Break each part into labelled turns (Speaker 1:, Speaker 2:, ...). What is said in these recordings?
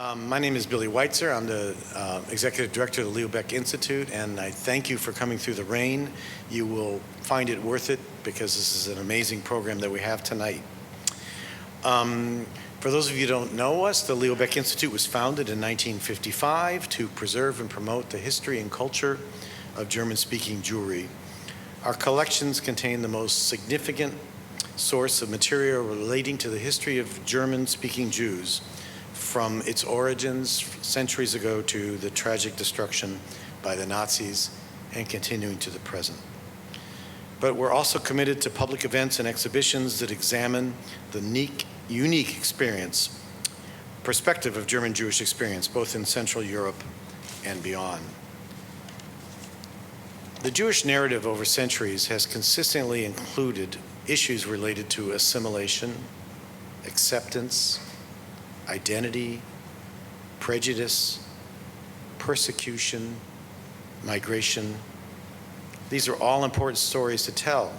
Speaker 1: My name is Billy Weitzer. I'm the Executive Director of the Beck Institute, and I thank you for coming through the rain. You will find it worth it because this is an amazing program that we have tonight. For those of you who don't know us, the Beck Institute was founded in 1955 to preserve and promote the history and culture of German-speaking Jewry. Our collections contain the most significant source of material relating to the history of German-speaking Jews, from its origins centuries ago to the tragic destruction by the Nazis and continuing to the present. But we're also committed to public events and exhibitions that examine the unique perspective of German Jewish experience, both in Central Europe and beyond. The Jewish narrative over centuries has consistently included issues related to assimilation, acceptance, identity, prejudice, persecution, migration. These are all important stories to tell,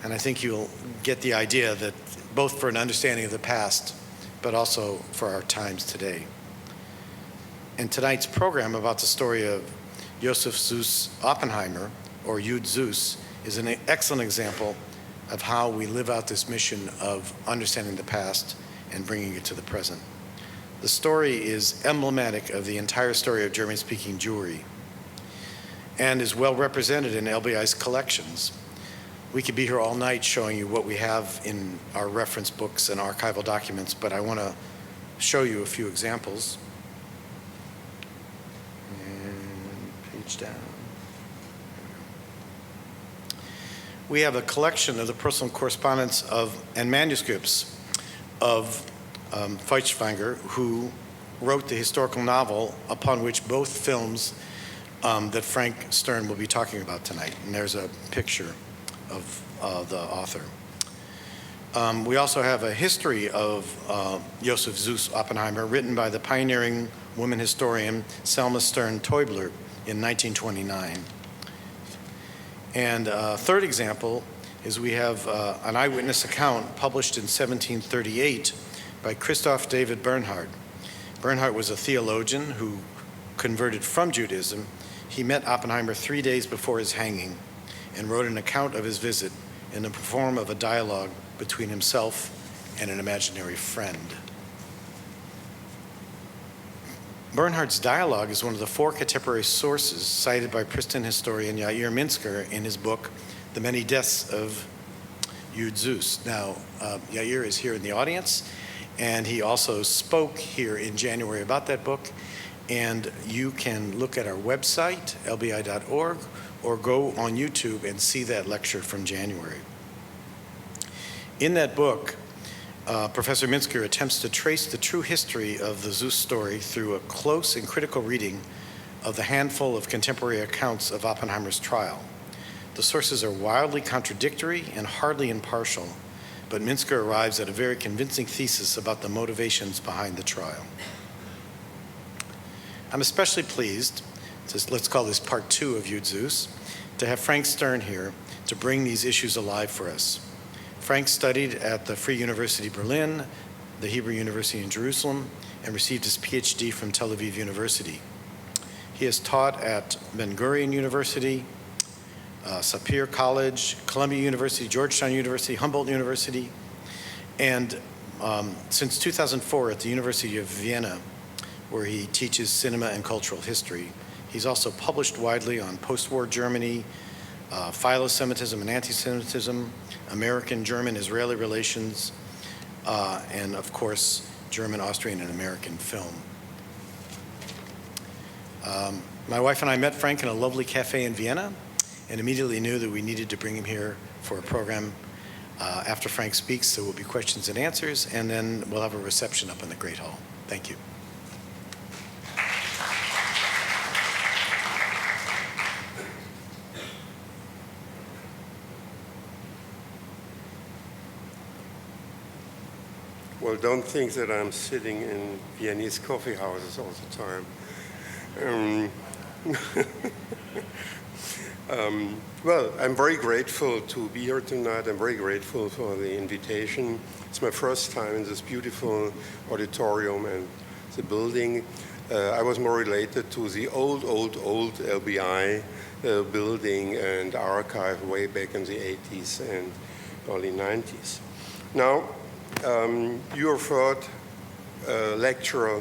Speaker 1: and I think you'll get the idea that both for an understanding of the past, but also for our times today. And tonight's program about the story of Joseph Süss Oppenheimer, or Yud Süss, is an excellent example of how we live out this mission of understanding the past and bringing it to the present. The story is emblematic of the entire story of German-speaking Jewry and is well represented in LBI's collections. We could be here all night showing you what we have in our reference books and archival documents, but I want to show you a few examples. And page down. We have a collection of the personal correspondence and manuscripts of Feuchtwanger, who wrote the historical novel upon which both films that Frank Stern will be talking about tonight. And there's a picture of the author. We also have a history of Joseph Süss Oppenheimer, written by the pioneering woman historian Selma Stern-Teubler in 1929. And a third example is we have an eyewitness account published in 1738 by Christoph David Bernhard. Bernhard was a theologian who converted from Judaism. He met Oppenheimer 3 days before his hanging and wrote an account of his visit in the form of a dialogue between himself and an imaginary friend. Bernhard's dialogue is one of the 4 contemporary sources cited by Princeton historian Yair Minsker in his book, The Many Deaths of Yud Süss. Now, Yair is here in the audience, and he also spoke here in January about that book, and you can look at our website, lbi.org, or go on YouTube and see that lecture from January. In that book, Professor Minsker attempts to trace the true history of the Süss story through a close and critical reading of the handful of contemporary accounts of Oppenheimer's trial. The sources are wildly contradictory and hardly impartial, but Minsker arrives at a very convincing thesis about the motivations behind the trial. I'm especially pleased, let's call this part 2 of Yud Süss, to have Frank Stern here to bring these issues alive for us. Frank studied at the Free University Berlin, the Hebrew University in Jerusalem, and received his PhD from Tel-Aviv University. He has taught at Ben-Gurion University, Sapir College, Columbia University, Georgetown University, Humboldt University, and since 2004 at the University of Vienna, where he teaches cinema and cultural history. He's also published widely on post-war Germany, philo-Semitism and anti-Semitism, American-German-Israeli relations, and of course, German, Austrian, and American film. My wife and I met Frank in a lovely cafe in Vienna and immediately knew that we needed to bring him here for a program after Frank speaks. There will be questions and answers, and then we'll have a reception up in the Great Hall. Thank you.
Speaker 2: Well, don't think that I'm sitting in Viennese coffee houses all the time. Well, I'm very grateful to be here tonight. I'm very grateful for the invitation. It's my first time in this beautiful auditorium, and the building. I was more related to the old LBI building and archive way back in the 80s and early 90s. Now, you have heard a lecture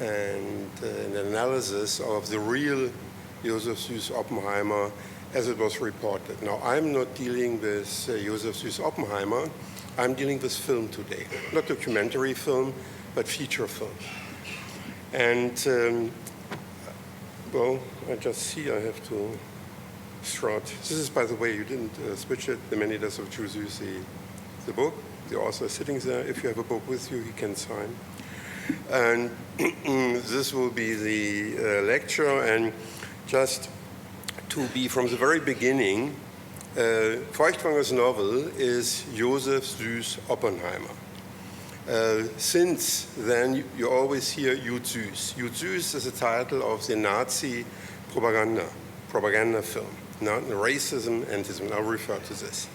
Speaker 2: and an analysis of the real Joseph Süss Oppenheimer as it was reported. Now, I'm not dealing with Joseph Süss Oppenheimer. I'm dealing with film today. Not documentary film, but feature film. And, well, I just see I have to start. This is, by the way, you didn't switch it, The Many Deaths of Jules Süss, the book. The author is sitting there. If you have a book with you, he can sign. And this will be the lecture. And just to be from the very beginning, Feuchtwanger's novel is Joseph Süss Oppenheimer. Since then, you always hear Jules Süss. Jules Süss is the title of the Nazi propaganda film. Not racism, antism, I'll refer to this.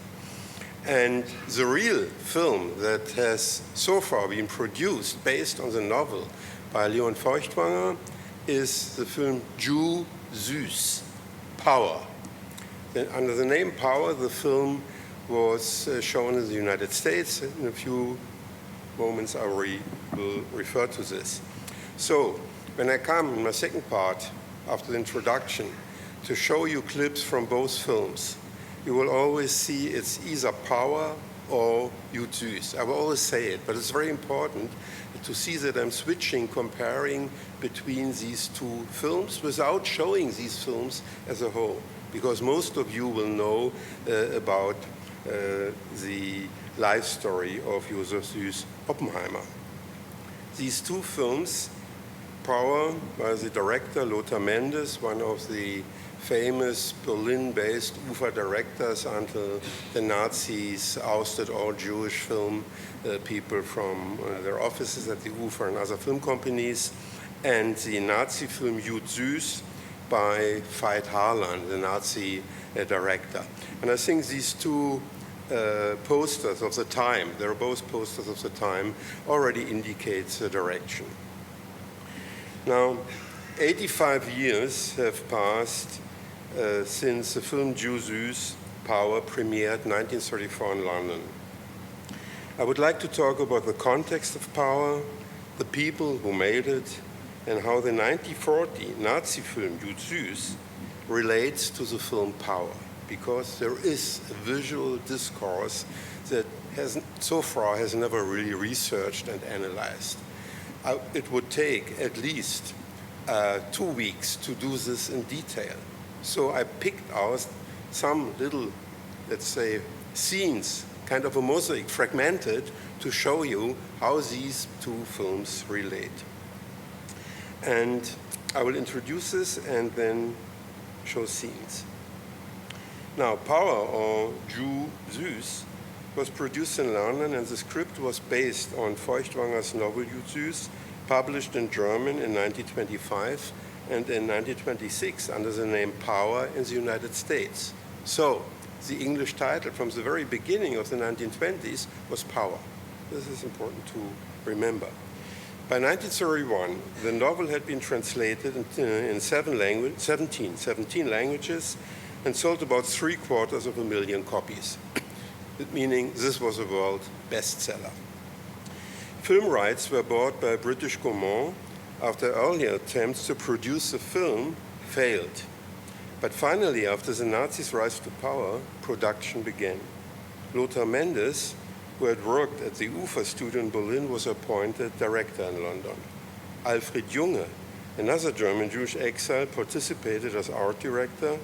Speaker 2: And the real film that has so far been produced based on the novel by Leon Feuchtwanger is the film Jules Süss, Power. Then under the name Power, the film was shown in the United States. In a few moments, I will refer to this. So when I come in my second part, after the introduction, to show you clips from both films, you will always see it's either Power or Jules Süss. I will always say it, but it's very important to see that I'm switching, comparing between these two films without showing these films as a whole, because most of you will know about the life story of Joseph Süss Oppenheimer. These two films, Power by the director Lothar Mendes, one of the famous Berlin-based UFA directors until the Nazis ousted all Jewish film people from their offices at the UFA and other film companies, and the Nazi film Jules Süss by Veit Harlan, the Nazi director. And I think these two posters of the time, they're both posters of the time, already indicates the direction. Now, 85 years have passed since the film Jules Süss, Power, premiered 1934 in London. I would like to talk about the context of Power, the people who made it, and how the 1940 Nazi film Jules Süss relates to the film Power, because there is a visual discourse that so far has never really researched and analyzed. It would take at least 2 weeks to do this in detail. So I picked out some little, let's say, scenes, kind of a mosaic, fragmented, to show you how these two films relate. And I will introduce this and then show scenes. Now, Power, or Jules Süss, was produced in London, and the script was based on Feuchtwanger's novel Jules Süss, published in German in 1925 and in 1926 under the name Power in the United States. So the English title from the very beginning of the 1920s was Power. This is important to remember. By 1931, the novel had been translated in 17 languages and sold about 750,000 copies, meaning this was a world bestseller. Film rights were bought by British Gaumont after earlier attempts to produce the film failed. But finally, after the Nazis' rise to power, production began. Lothar Mendes, who had worked at the UFA studio in Berlin, was appointed director in London. Alfred Junge, another German Jewish exile, participated as art director,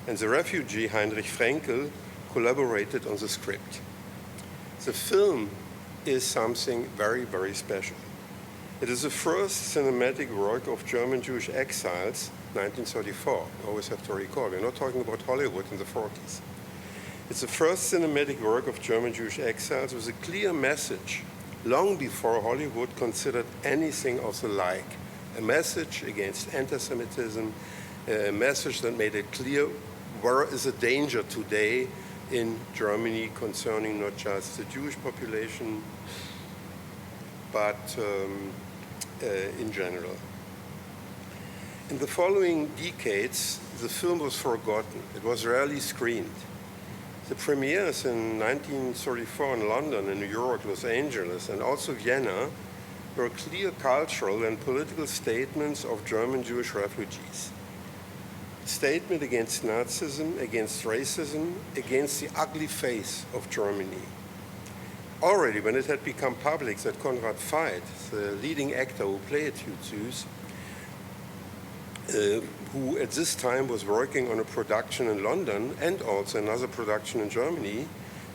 Speaker 2: and the refugee Heinrich Frenkel collaborated on the script. The film is something very, very special. It is the first cinematic work of German Jewish exiles, 1934. You always have to recall, we're not talking about Hollywood in the 40s. It's the first cinematic work of German Jewish exiles with a clear message, long before Hollywood considered anything of the like. A message against anti-Semitism, a message that made it clear where is the danger today in Germany concerning not just the Jewish population, but in general. In the following decades, the film was forgotten. It was rarely screened. The premieres in 1934 in London, in New York, Los Angeles, and also Vienna were clear cultural and political statements of German Jewish refugees. Statement against Nazism, against racism, against the ugly face of Germany. Already when it had become public that Konrad Veidt, the leading actor who played Süss, who at this time was working on a production in London and also another production in Germany,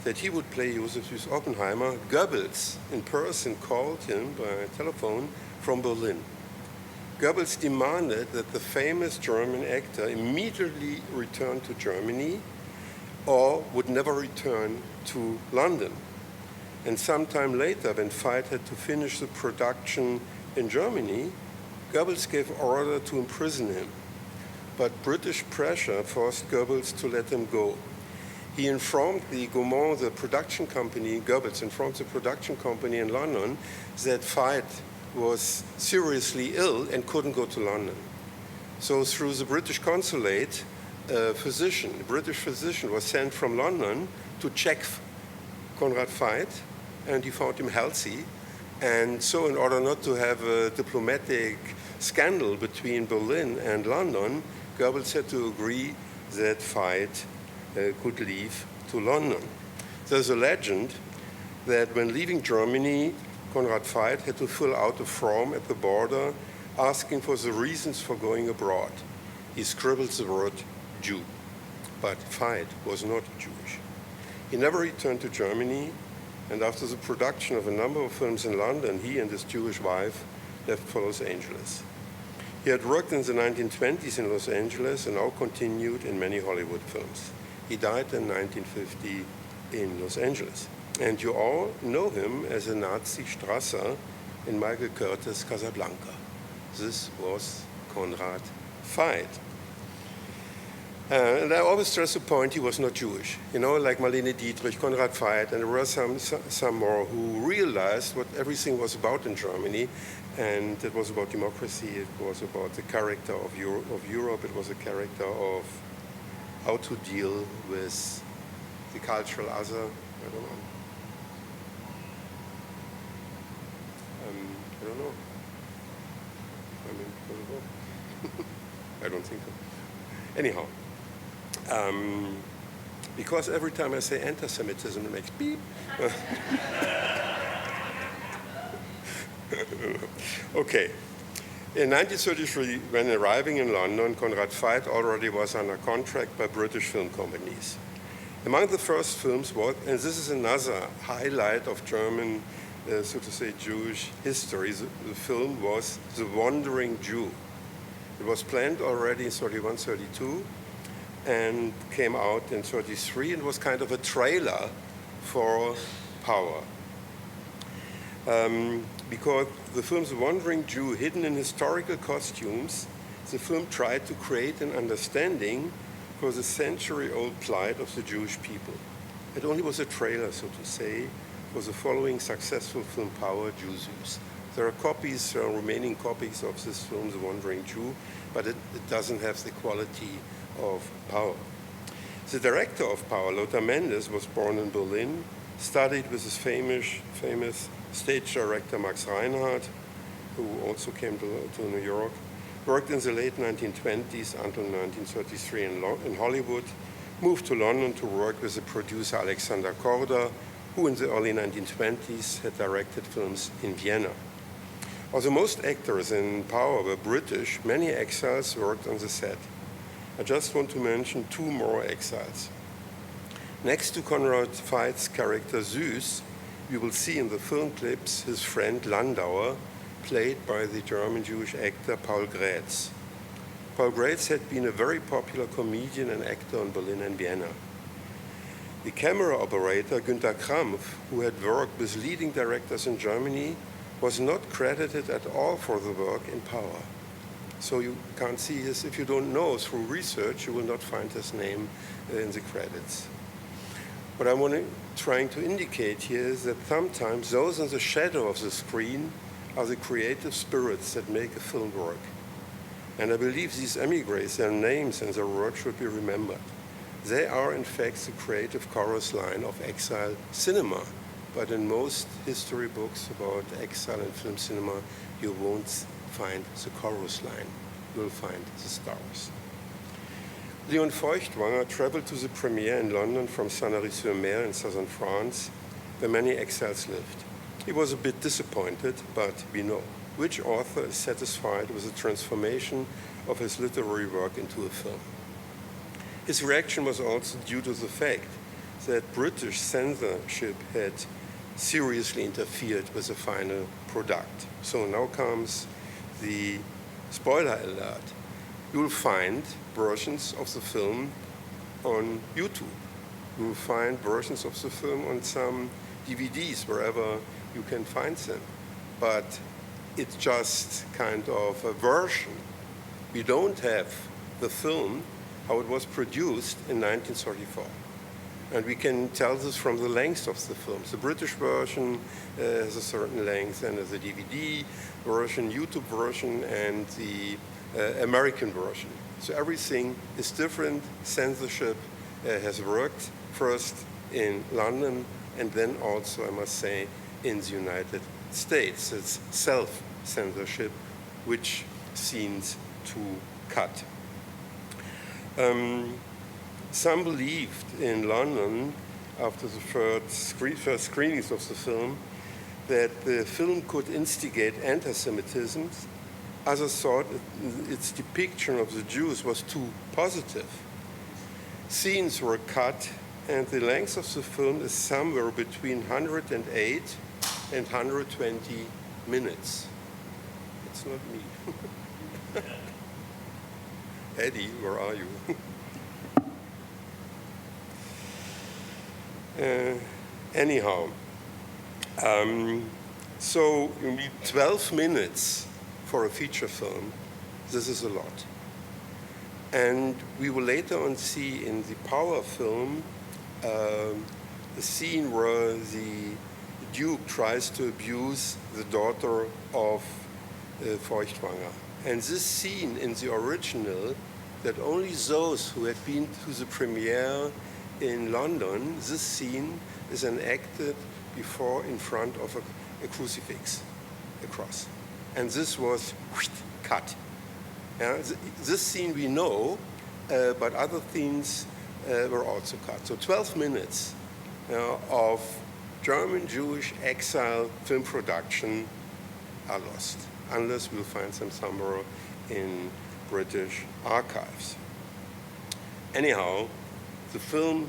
Speaker 2: that he would play Josef Süss Oppenheimer, Goebbels in person called him by telephone from Berlin. Goebbels demanded that the famous German actor immediately return to Germany or would never return to London. And sometime later, when Veidt had to finish the production in Germany, Goebbels gave order to imprison him. But British pressure forced Goebbels to let him go. He informed the Gaumont, the production company, Goebbels informed the production company in London that Veidt was seriously ill and couldn't go to London. So through the British consulate, a British physician was sent from London to check Konrad Veidt, and he found him healthy. And so in order not to have a diplomatic scandal between Berlin and London, Goebbels had to agree that Veidt could leave to London. There's a legend that when leaving Germany, Konrad Veidt had to fill out a form at the border asking for the reasons for going abroad. He scribbled the word Jew, but Veidt was not Jewish. He never returned to Germany, and after the production of a number of films in London, he and his Jewish wife left for Los Angeles. He had worked in the 1920s in Los Angeles and now continued in many Hollywood films. He died in 1950 in Los Angeles. And you all know him as a Nazi Strasser in Michael Curtis' Casablanca. This was Konrad Veidt. And I always stress the point he was not Jewish. You know, like Marlene Dietrich, Konrad Veidt, and there were some more who realized what everything was about in Germany. And it was about democracy, it was about the character of Europe, it was a character of how to deal with the cultural other. I don't know. I don't know. I mean, I don't know. I don't think so. Anyhow, because every time I say anti-Semitism, it makes beep. Okay. In 1933, when arriving in London, Konrad Veidt already was under contract by British film companies. Among the first films was, and this is another highlight of German, so to say, Jewish history, the film was The Wandering Jew. It was planned already in 31, 32, and came out in 33, and was kind of a trailer for Power. Because the film's The Wandering Jew, hidden in historical costumes, the film tried to create an understanding for the century-old plight of the Jewish people. It only was a trailer, so to say, for the following successful film Power, Süss. There are remaining copies of this film, The Wandering Jew, but it doesn't have the quality of Power. The director of Power, Lothar Mendes, was born in Berlin, studied with his famous stage director Max Reinhardt, who also came to New York, worked in the late 1920s until 1933 in Hollywood, moved to London to work with the producer Alexander Korda, who in the early 1920s had directed films in Vienna. Although most actors in Power were British, many exiles worked on the set. I just want to mention two more exiles. Next to Konrad Veidt's character Süss, you will see in the film clips his friend Landauer, played by the German Jewish actor Paul Grätz. Paul Grätz had been a very popular comedian and actor in Berlin and Vienna. The camera operator Günter Krampf, who had worked with leading directors in Germany, was not credited at all for the work in Power. So you can't see his, if you don't know through research, you will not find his name in the credits. What I'm trying to indicate here is that sometimes those in the shadow of the screen are the creative spirits that make a film work. And I believe these emigres, their names and their work should be remembered. They are, in fact, the creative chorus line of exile cinema. But in most history books about exile and film cinema, you won't find the chorus line. You'll find the stars. Leon Feuchtwanger traveled to the premiere in London from Sanary-sur-Mer in southern France, where many exiles lived. He was a bit disappointed, but we know. Which author is satisfied with the transformation of his literary work into a film? His reaction was also due to the fact that British censorship had seriously interfered with the final product. So now comes the spoiler alert. You'll find versions of the film on YouTube. You'll find versions of the film on some DVDs, wherever you can find them. But it's just kind of a version. We don't have the film, how it was produced in 1934. And we can tell this from the length of the film. The British version has a certain length, and the DVD version, YouTube version, and the American version. So everything is different. Censorship has worked first in London, and then also, I must say, in the United States. It's self-censorship, which seems to cut. Some believed in London, after the first screenings of the film, that the film could instigate anti-Semitism. Others thought its depiction of the Jews was too positive. Scenes were cut, and the length of the film is somewhere between 108 and 120 minutes. It's not me. Eddie, where are you? Anyhow, so you need 12 minutes for a feature film. This is a lot. And we will later on see in the Power film the scene where the Duke tries to abuse the daughter of Feuchtwanger. And this scene in the original, that only those who had been to the premiere in London, this scene is enacted before in front of a crucifix, a cross. And this was cut. This scene we know, but other things were also cut. So 12 minutes of German Jewish exile film production are lost, unless we'll find them somewhere in British archives. Anyhow, the film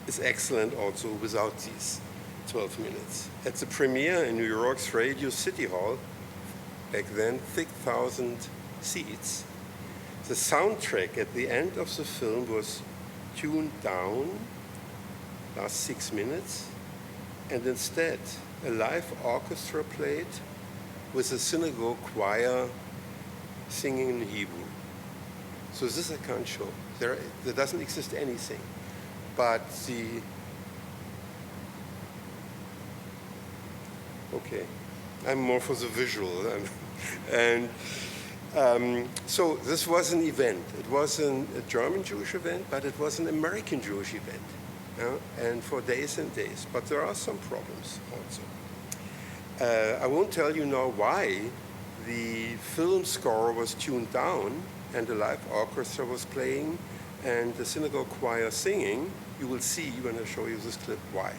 Speaker 2: is excellent also without these 12 minutes. At the premiere in New York's Radio City Hall, back then, 6,000 seats, the soundtrack at the end of the film was tuned down, last 6 minutes, and instead a live orchestra played with a synagogue choir singing in Hebrew. So this I can't show. There doesn't exist anything. But okay, I'm more for the visual. So this was an event. It wasn't a German Jewish event, but it was an American Jewish event, and for days and days. But there are some problems also. I won't tell you now why the film score was tuned down and the live orchestra was playing and the synagogue choir singing. You will see when I show you this clip why.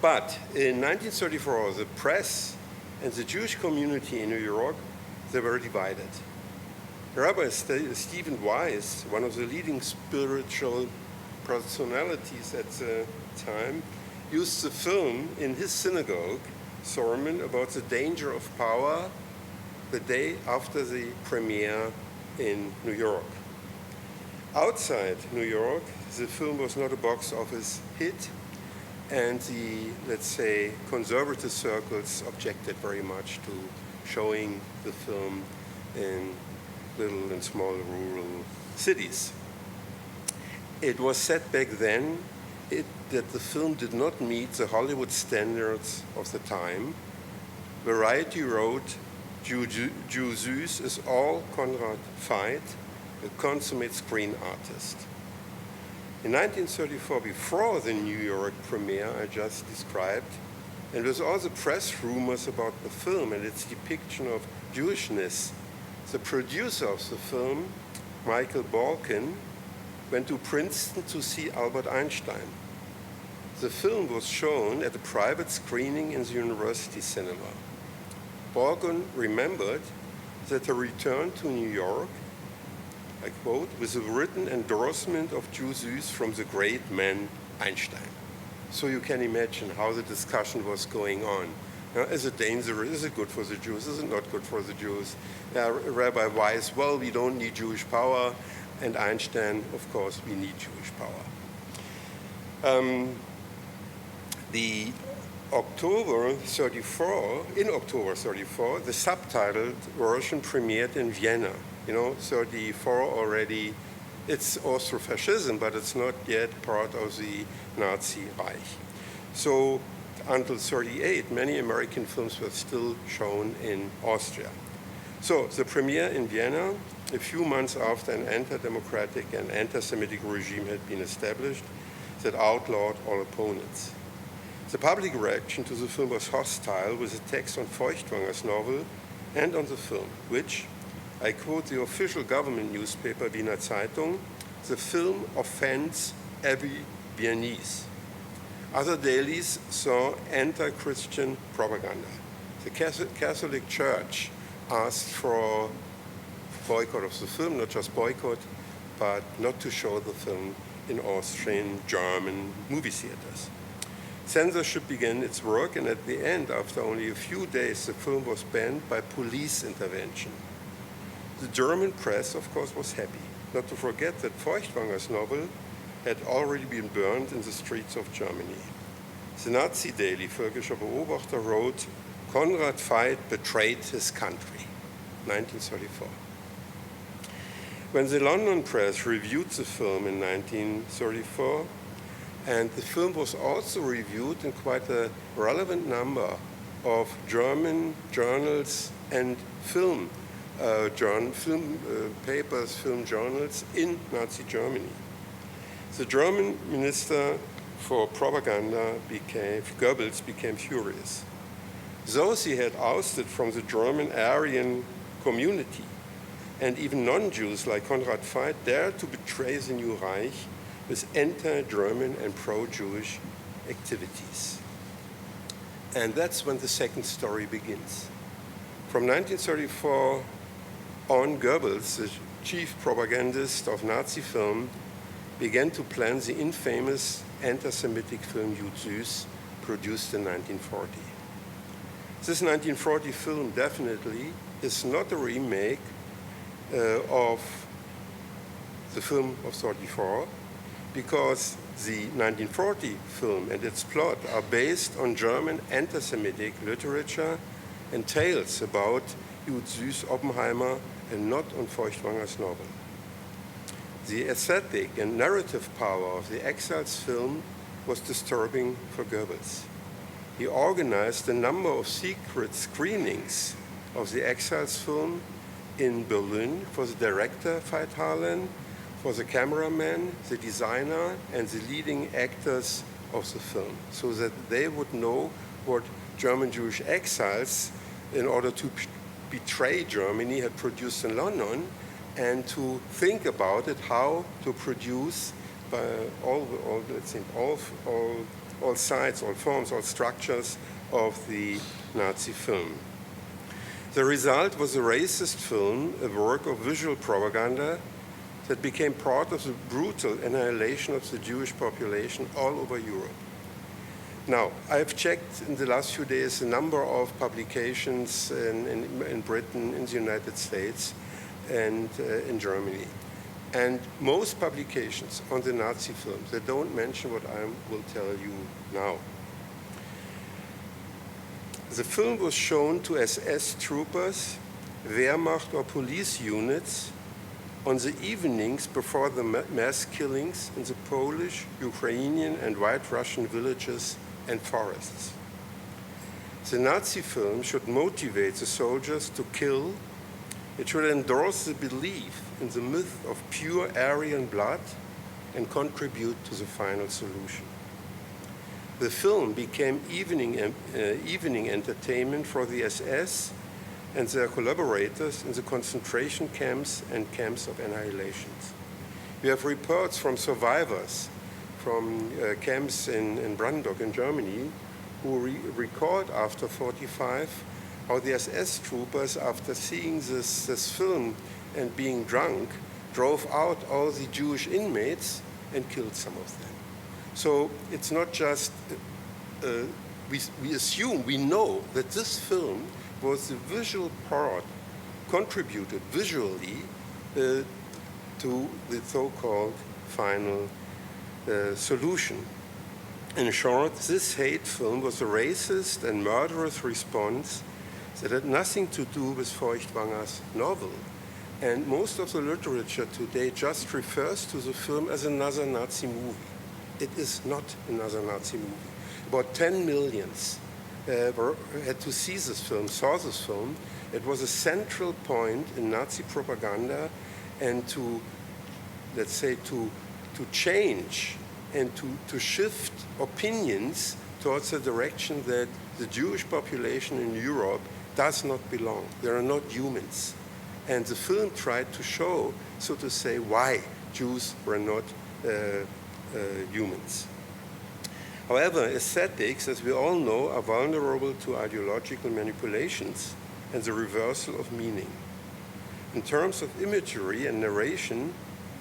Speaker 2: But in 1934, the press and the Jewish community in New York, they were divided. Rabbi Stephen Wise, one of the leading spiritual personalities at the time, used the film in his synagogue sermon about the danger of power the day after the premiere in New York. Outside New York, the film was not a box office hit, and the, let's say, conservative circles objected very much to showing the film in little and small rural cities. It was said back then that the film did not meet the Hollywood standards of the time, Variety wrote, Jew Süss is all Konrad Veidt, a consummate screen artist. In 1934, before the New York premiere I just described, and with all the press rumors about the film and its depiction of Jewishness, the producer of the film, Michael Balkin, went to Princeton to see Albert Einstein. The film was shown at a private screening in the university cinema. Balkin remembered that he returned to New York, I quote, with a written endorsement of Jew Süss from the great man Einstein. So you can imagine how the discussion was going on. Is it dangerous? Is it good for the Jews? Is it not good for the Jews? Rabbi Weiss, well, we don't need Jewish power. And Einstein, of course, we need Jewish power. In October 34, the subtitled version premiered in Vienna. 34 already, it's Austro-fascism, but it's not yet part of the Nazi Reich. So until 38, many American films were still shown in Austria. So the premiere in Vienna, a few months after an anti-democratic and anti-Semitic regime had been established that outlawed all opponents. The public reaction to the film was hostile, with a text on Feuchtwanger's novel and on the film, which, I quote the official government newspaper Wiener Zeitung, the film offends every Viennese. Other dailies saw anti-Christian propaganda. The Catholic Church asked for boycott of the film, not just boycott, but not to show the film in Austrian-German movie theaters. Censorship began its work, and at the end, after only a few days, the film was banned by police intervention. The German press, of course, was happy, not to forget that Feuchtwanger's novel had already been burned in the streets of Germany. The Nazi daily Völkischer Beobachter wrote, Konrad Veidt betrayed his country, 1934. When the London press reviewed the film in 1934, and the film was also reviewed in quite a relevant number of German journals and film papers, film journals in Nazi Germany. The German Minister for Propaganda, Goebbels, became furious. Those he had ousted from the German Aryan community, and even non-Jews like Konrad Veidt, dared to betray the new Reich with anti-German and pro-Jewish activities. And that's when the second story begins. From 1934 on, Goebbels, the chief propagandist of Nazi film, began to plan the infamous anti-Semitic film Süss, produced in 1940. This 1940 film definitely is not a remake of the film of 34, because the 1940 film and its plot are based on German anti-Semitic literature and tales about Süss, Oppenheimer, and not on Feuchtwanger's novel. The aesthetic and narrative power of the Exiles film was disturbing for Goebbels. He organized a number of secret screenings of the Exiles film in Berlin for the director, Veit Harlan, for the cameraman, the designer, and the leading actors of the film, so that they would know what German Jewish exiles, in order to betray Germany, had produced in London, and to think about it, how to produce by all sides, all forms, all structures of the Nazi film. The result was a racist film, a work of visual propaganda that became part of the brutal annihilation of the Jewish population all over Europe. Now, I've checked in the last few days a number of publications in Britain, in the United States, and in Germany. And most publications on the Nazi films, they don't mention what I will tell you now. The film was shown to SS troopers, Wehrmacht or police units on the evenings before the mass killings in the Polish, Ukrainian, and White Russian villages and forests. The Nazi film should motivate the soldiers to kill. It should endorse the belief in the myth of pure Aryan blood and contribute to the final solution. The film became evening entertainment for the SS and their collaborators in the concentration camps and camps of annihilation. We have reports from survivors from camps in Brandenburg in Germany who record after 1945 how the SS troopers, after seeing this film and being drunk, drove out all the Jewish inmates and killed some of them. So it's not just, we assume, we know that this film was the visual part, contributed visually to the so-called final solution. In short, this hate film was a racist and murderous response that had nothing to do with Feuchtwanger's novel. And most of the literature today just refers to the film as another Nazi movie. It is not another Nazi movie. About 10 million had to see this film, saw this film. It was a central point in Nazi propaganda and to, let's say, to change and to shift opinions towards the direction that the Jewish population in Europe does not belong. They are not humans. And the film tried to show, so to say, why Jews were not humans. However, aesthetics, as we all know, are vulnerable to ideological manipulations and the reversal of meaning. In terms of imagery and narration,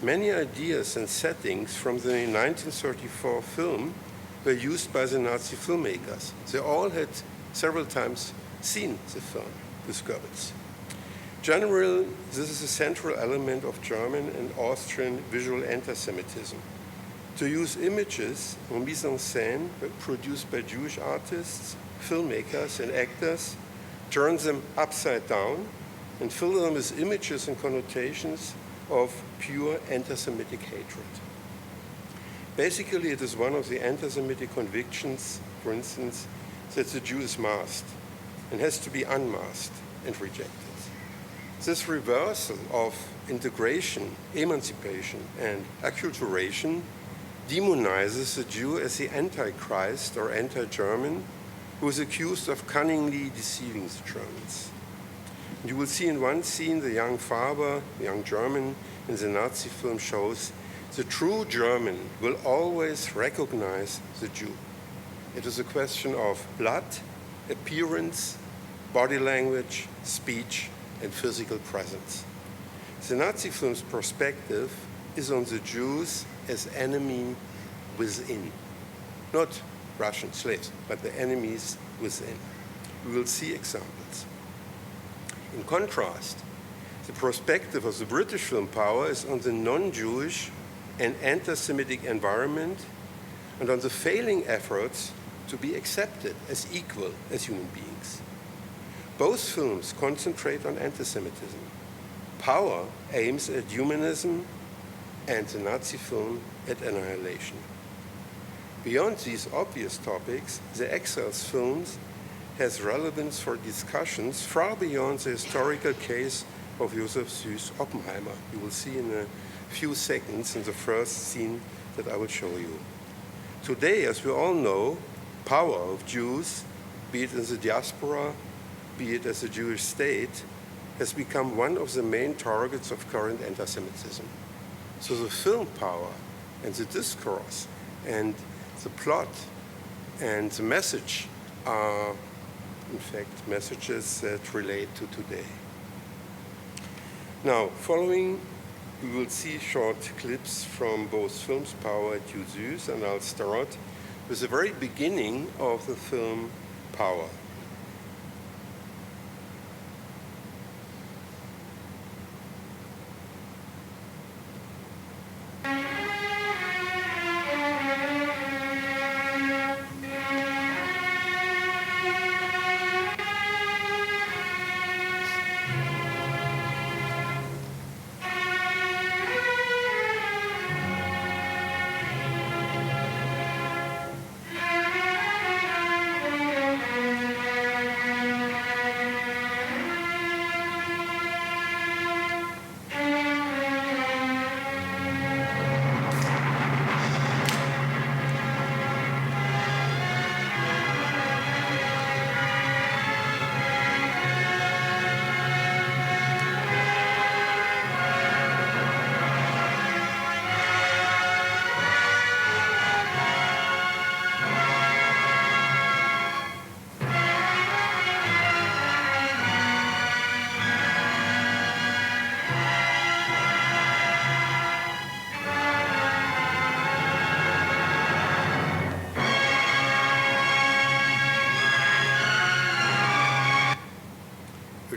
Speaker 2: many ideas and settings from the 1934 film were used by the Nazi filmmakers. They all had several times seen the film with Goebbels. Generally, this is a central element of German and Austrian visual anti-Semitism. To use images or mise en scène produced by Jewish artists, filmmakers, and actors, turn them upside down, and fill them with images and connotations of pure anti-Semitic hatred. Basically, it is one of the anti-Semitic convictions, for instance, that the Jew is masked and has to be unmasked and rejected. This reversal of integration, emancipation, and acculturation demonizes the Jew as the antichrist or anti-German who is accused of cunningly deceiving the Germans. You will see in one scene the young Faber, the young German in the Nazi film shows the true German will always recognize the Jew. It is a question of blood, appearance, body language, speech, and physical presence. The Nazi film's perspective is on the Jews as enemy within, not Russian slaves, but the enemies within. We will see examples. In contrast, the perspective of the British film power is on the non-Jewish and anti-Semitic environment and on the failing efforts to be accepted as equal as human beings. Both films concentrate on anti-Semitism. Power aims at humanism and the Nazi film at annihilation. Beyond these obvious topics, the Exiles films has relevance for discussions far beyond the historical case of Joseph Süss Oppenheimer. You will see in a few seconds in the first scene that I will show you. Today, as we all know, power of Jews, be it in the diaspora, be it as a Jewish state, has become one of the main targets of current anti-Semitism. So the film power and the discourse and the plot and the message are, in fact, messages that relate to today. Now, following, we will see short clips from both films Power at Süss, and I'll start with the very beginning of the film Power.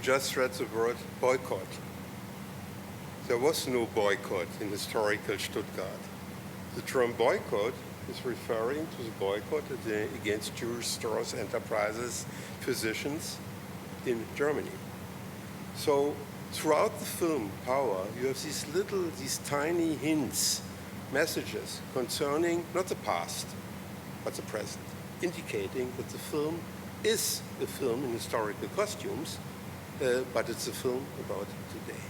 Speaker 2: We just read the word boycott. There was no boycott in historical Stuttgart. The term boycott is referring to the boycott against Jewish stores, enterprises, physicians in Germany. So throughout the film Power, you have these tiny hints, messages concerning not the past, but the present, indicating that the film is a film in historical costumes, but it's a film about today.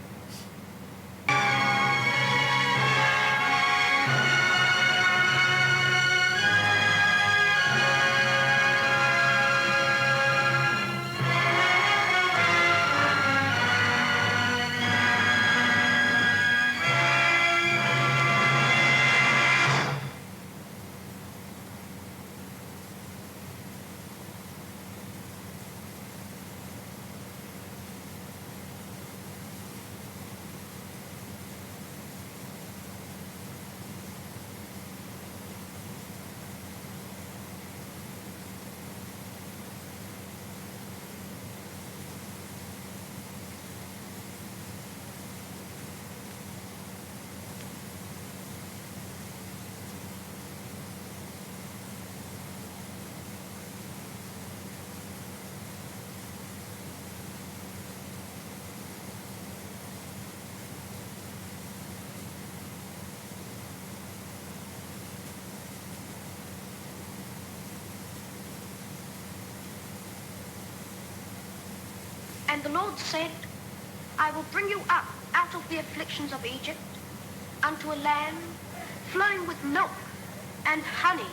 Speaker 3: And the Lord said, I will bring you up out of the afflictions of Egypt unto a land flowing with milk and honey.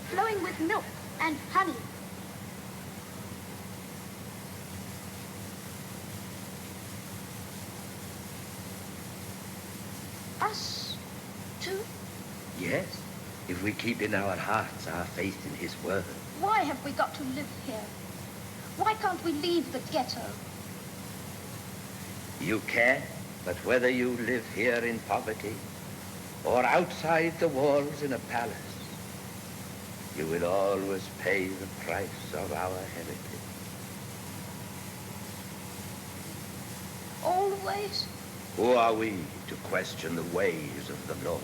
Speaker 3: Flowing with milk and honey. Us, too?
Speaker 4: Yes, if we keep in our hearts our faith in his word.
Speaker 3: Why have we got to live here? Why can't we leave the ghetto?
Speaker 4: You can, but whether you live here in poverty or outside the walls in a palace, you will always pay the price of our heritage.
Speaker 3: Always?
Speaker 4: Who are we to question the ways of the Lord?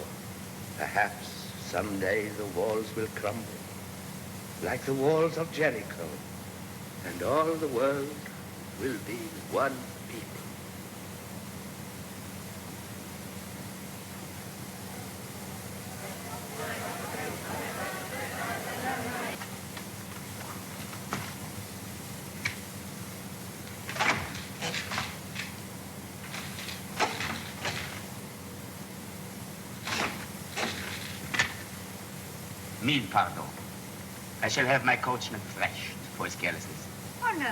Speaker 4: Perhaps someday the walls will crumble, like the walls of Jericho, and all the world will be one people.
Speaker 5: Mille pardon. I shall have my coachman thrashed for his carelessness.
Speaker 6: Oh, no.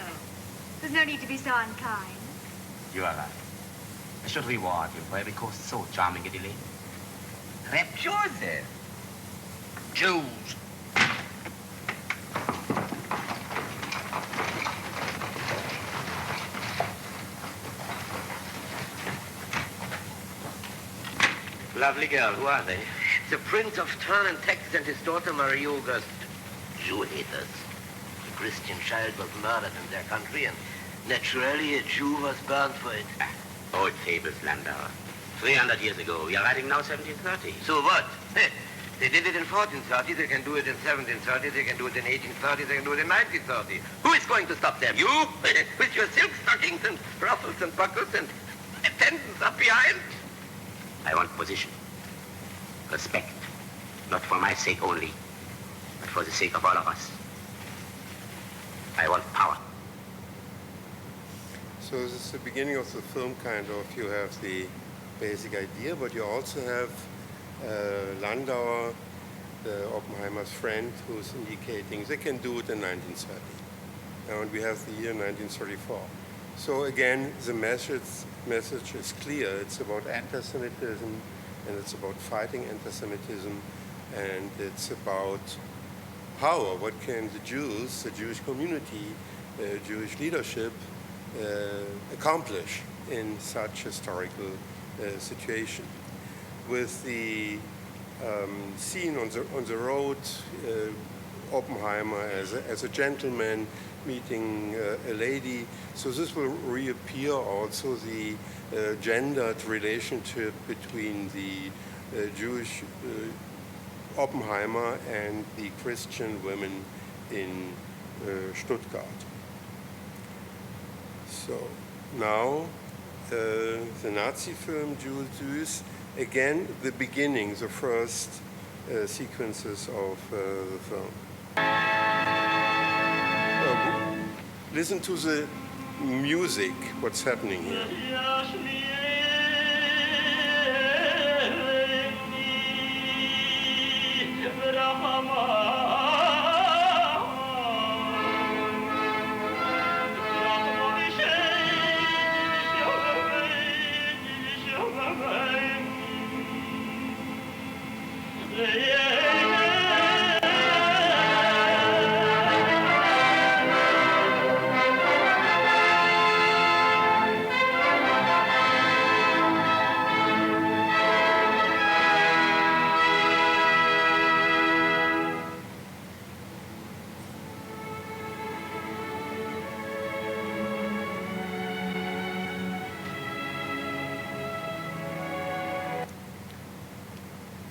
Speaker 6: There's no need to be so unkind.
Speaker 5: You are right. I should reward you for having caused so charming a delay.
Speaker 4: Rapture! Jews!
Speaker 5: Lovely girl, who are they?
Speaker 4: The Prince of Tarn, Texas, and his daughter Marie August.
Speaker 5: Jew haters. A Christian child was murdered in their country, and naturally a Jew was burned for it. Old fables, Landauer. 300 years ago. We are writing now 1730. So what? They did it in 1430, they can do it in 1730, they can do it in 1830, they can do it in 1930. Who is going to stop them? You? With your silk stockings and ruffles and buckles and attendants up behind? I want position. Respect. Not for my sake only, but for the sake of all of us. I want power.
Speaker 2: So this is the beginning of the film, kind of. You have the basic idea, but you also have Landauer, Oppenheimer's friend, who's indicating they can do it in 1930. And we have the year 1934. So again, the message is clear. It's about anti-Semitism, and it's about fighting anti-Semitism, and it's about power. What can the Jews, the Jewish community, Jewish leadership accomplish in such historical situation. With the scene on the road, Oppenheimer as a gentleman meeting a lady, so this will reappear also the gendered relationship between the Jewish Oppenheimer and the Christian women in Stuttgart. So now the Nazi film Jules Süss, again the beginning, the first sequences of the film. Listen to the music, what's happening here.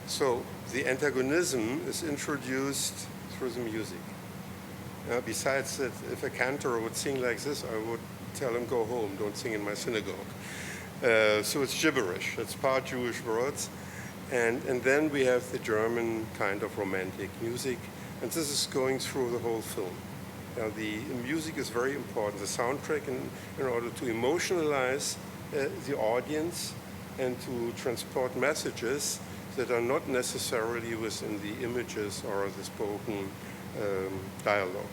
Speaker 2: So the antagonism is introduced through the music. Besides that, if a cantor would sing like this, I would tell him, go home, don't sing in my synagogue. So it's gibberish, it's part Jewish words. And then we have the German kind of romantic music, and this is going through the whole film. The music is very important, the soundtrack, in order to emotionalize the audience and to transport messages that are not necessarily within the images or the spoken dialogue.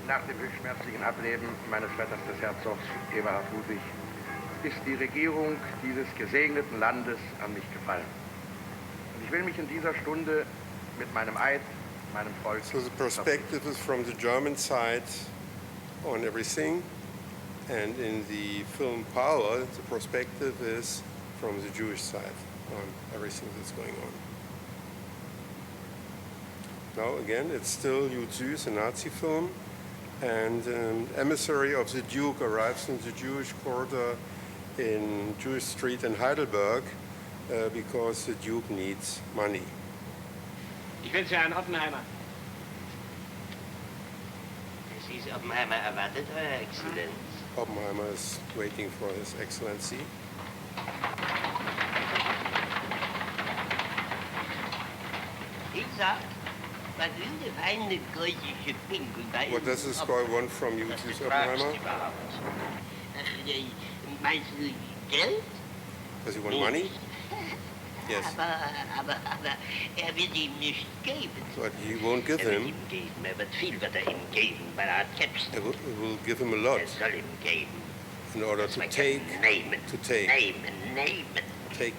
Speaker 7: Nach dem höchstschmerzlichen Ableben meines Vetters des Herzogs Eberhard Ludwig ist die Regierung dieses gesegneten Landes an mich gefallen. Und ich will mich in dieser Stunde mit meinem Eid, meinem Volk...
Speaker 2: So the perspective is from the German side on everything, and in the film Power, the perspective is from the Jewish side on everything that's going on. Now again, it's still Jules Süss, a Nazi film, and an emissary of the Duke arrives in the Jewish quarter in Jewish Street in Heidelberg because the Duke needs money.
Speaker 8: Ich wünsche Herrn Oppenheimer.
Speaker 5: Es ist Oppenheimer erwartet, Euer Exzellenz.
Speaker 2: Oppenheimer is waiting for His Excellency.
Speaker 5: Ich sag, was sind die feine griechische Pinkel?
Speaker 2: What does this boy want from you, Jules Oppenheimer?
Speaker 5: Meinst du Geld?
Speaker 2: Does he want money? Yes.
Speaker 5: Aber wird ihm nicht geben.
Speaker 2: But he won't give
Speaker 5: Wird
Speaker 2: him.
Speaker 5: ihm geben. Wird viel wird ihm geben, weil hat Käpste.
Speaker 2: He will give him a lot
Speaker 5: Soll ihm geben.
Speaker 2: in order to
Speaker 5: Man
Speaker 2: take,
Speaker 5: kann nehmen.
Speaker 2: to take,
Speaker 5: Nehmen.
Speaker 2: take.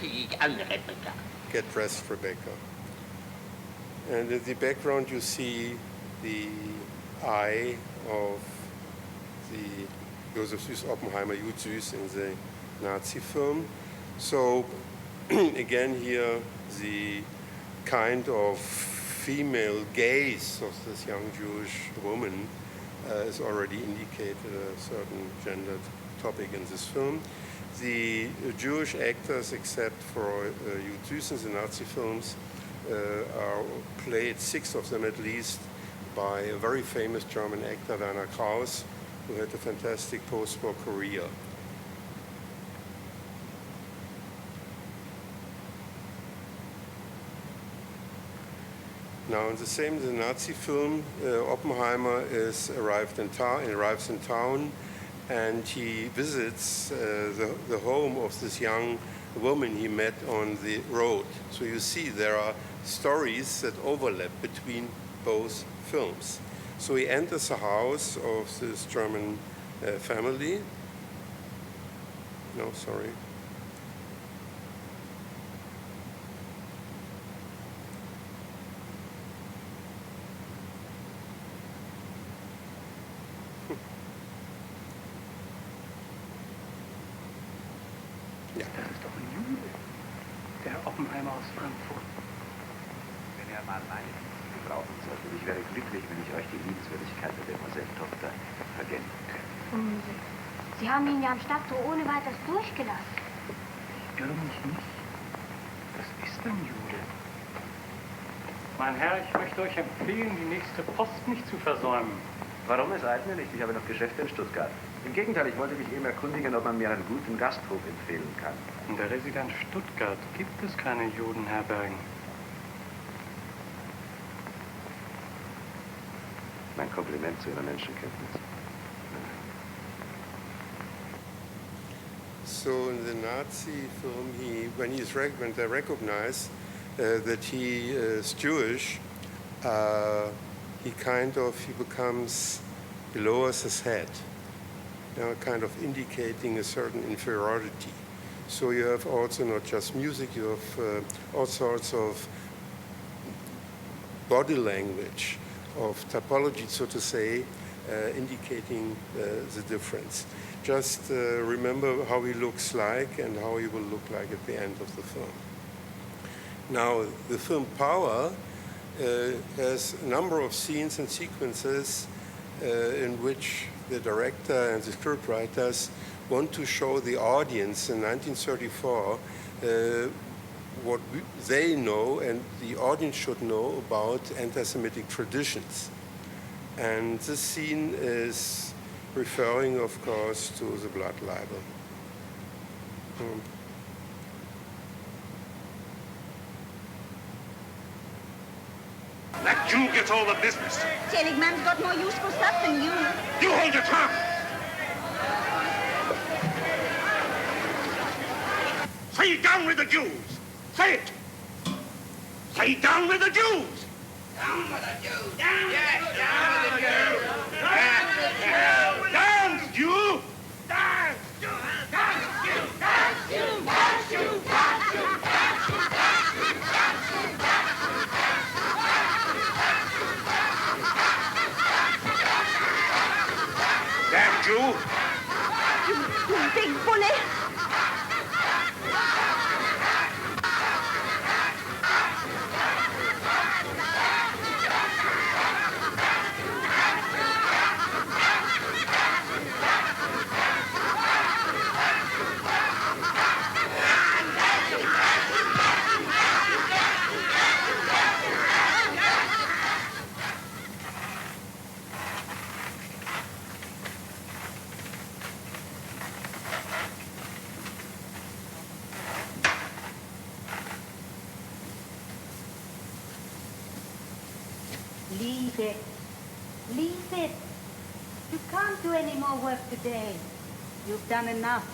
Speaker 5: Die andere Rebecca.
Speaker 2: Get dressed, Rebecca. And in the background you see the eye of the Josef Süss Oppenheimer, Jules Süss, in the Nazi film. So again here the kind of female gaze of this young Jewish woman is already indicated a certain gendered topic in this film. The Jewish actors, except for Jules Süss in the Nazi films, are played, 6 of them at least, by a very famous German actor, Werner Krauss, who had a fantastic post-war career. Now, in the same the Nazi film, Oppenheimer arrives in town, and he visits the home of this young woman he met on the road. So you see there are stories that overlap between both films. So he enters the house of this German family. No, sorry.
Speaker 7: Das ist doch ein Jude, der Herr Oppenheimer aus Frankfurt.
Speaker 9: Wenn Ihr Mann meine Dienste gebrauchen sollte, ich wäre glücklich, wenn ich euch die Liebenswürdigkeit der Demoiselle-Tochter vergeben könnte.
Speaker 6: Sie haben ihn ja am Stadttor ohne weiteres durchgelassen.
Speaker 7: Ich irre mich nicht. Das ist ein Jude. Mein Herr, ich möchte euch empfehlen, die nächste Post nicht zu versäumen.
Speaker 9: Warum? Es eilt mir nicht. Ich habe noch Geschäfte in Stuttgart. Im Gegenteil, ich wollte mich eben erkundigen, ob man mir einen guten Gasthof empfehlen kann.
Speaker 7: In der Residenz Stuttgart gibt es keine Judenherbergen.
Speaker 9: Mein Kompliment zu Ihrer Menschenkenntnis.
Speaker 2: So in the Nazi film, when they recognize that he is Jewish, he lowers his head, kind of indicating a certain inferiority. So you have also not just music, you have all sorts of body language, of typology, so to say, indicating the difference. Just remember how he looks like and how he will look like at the end of the film. Now, the film Power has a number of scenes and sequences in which the director and the scriptwriters want to show the audience in 1934 what they know and the audience should know about anti-Semitic traditions. And this scene is referring, of course, to the blood libel.
Speaker 10: That Jew gets all the business.
Speaker 11: Seligman's got more useful stuff than you.
Speaker 10: You hold your tongue! Say down with the Jews! Say it! Say down with the Jews! Down with the Jews! Down with the Jews! Dance, Jew! Dance, Jew! Dance, Jew! Dance, Jew! Dance, Jew! Dance, Jew! Dance, Jew! Damn Jew!
Speaker 11: You big bully!
Speaker 12: Leave it. Leave it. You can't do any more work today. You've done enough.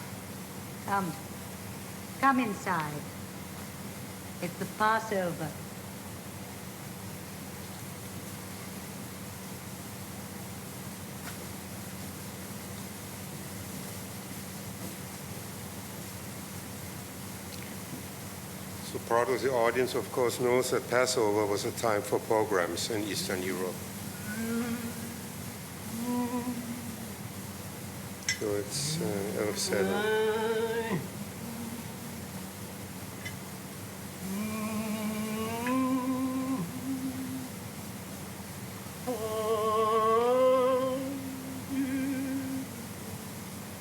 Speaker 12: Come. Come inside. It's the Passover.
Speaker 2: So part of the audience, of course, knows that Passover was a time for pogroms in Eastern Europe. So it's Erev Seder.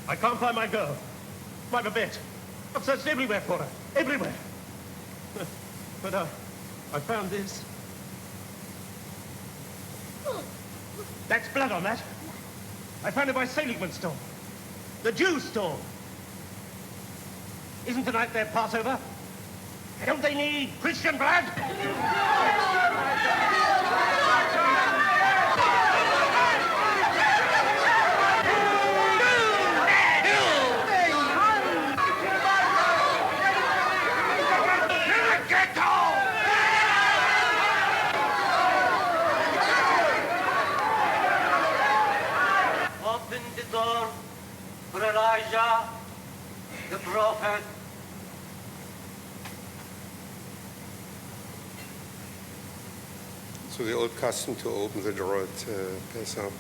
Speaker 10: I can't find my girl. My Babette. I've searched everywhere for her. Everywhere. But I found this. That's blood on that. I found it by Seligman's stall. The Jews' stall. Isn't tonight their Passover? Don't they need Christian blood? Elijah, the prophet.
Speaker 2: So the old custom to open the door at Pesach.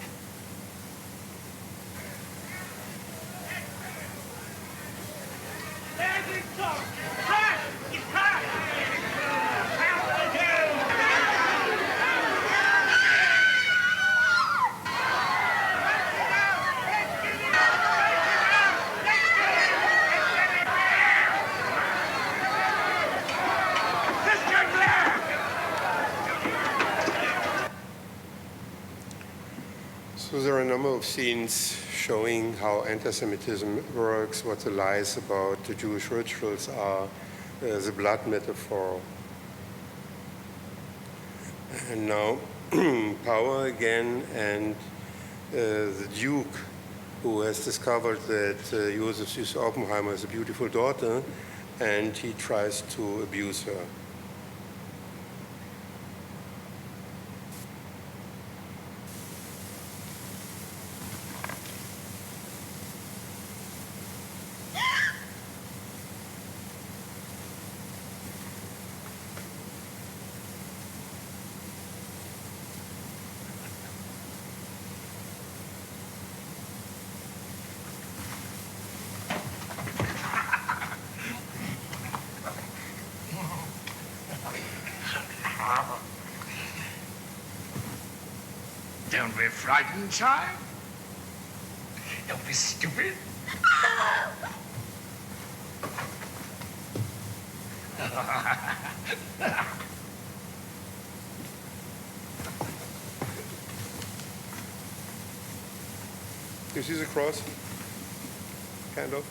Speaker 2: So there are a number of scenes showing how anti-Semitism works, what the lies about the Jewish rituals are, the blood metaphor. And now power again, and the Duke, who has discovered that Joseph Süss Oppenheimer has a beautiful daughter, and he tries to abuse her.
Speaker 7: Don't be frightened, child. Don't be stupid.
Speaker 2: You see the cross? Kind of.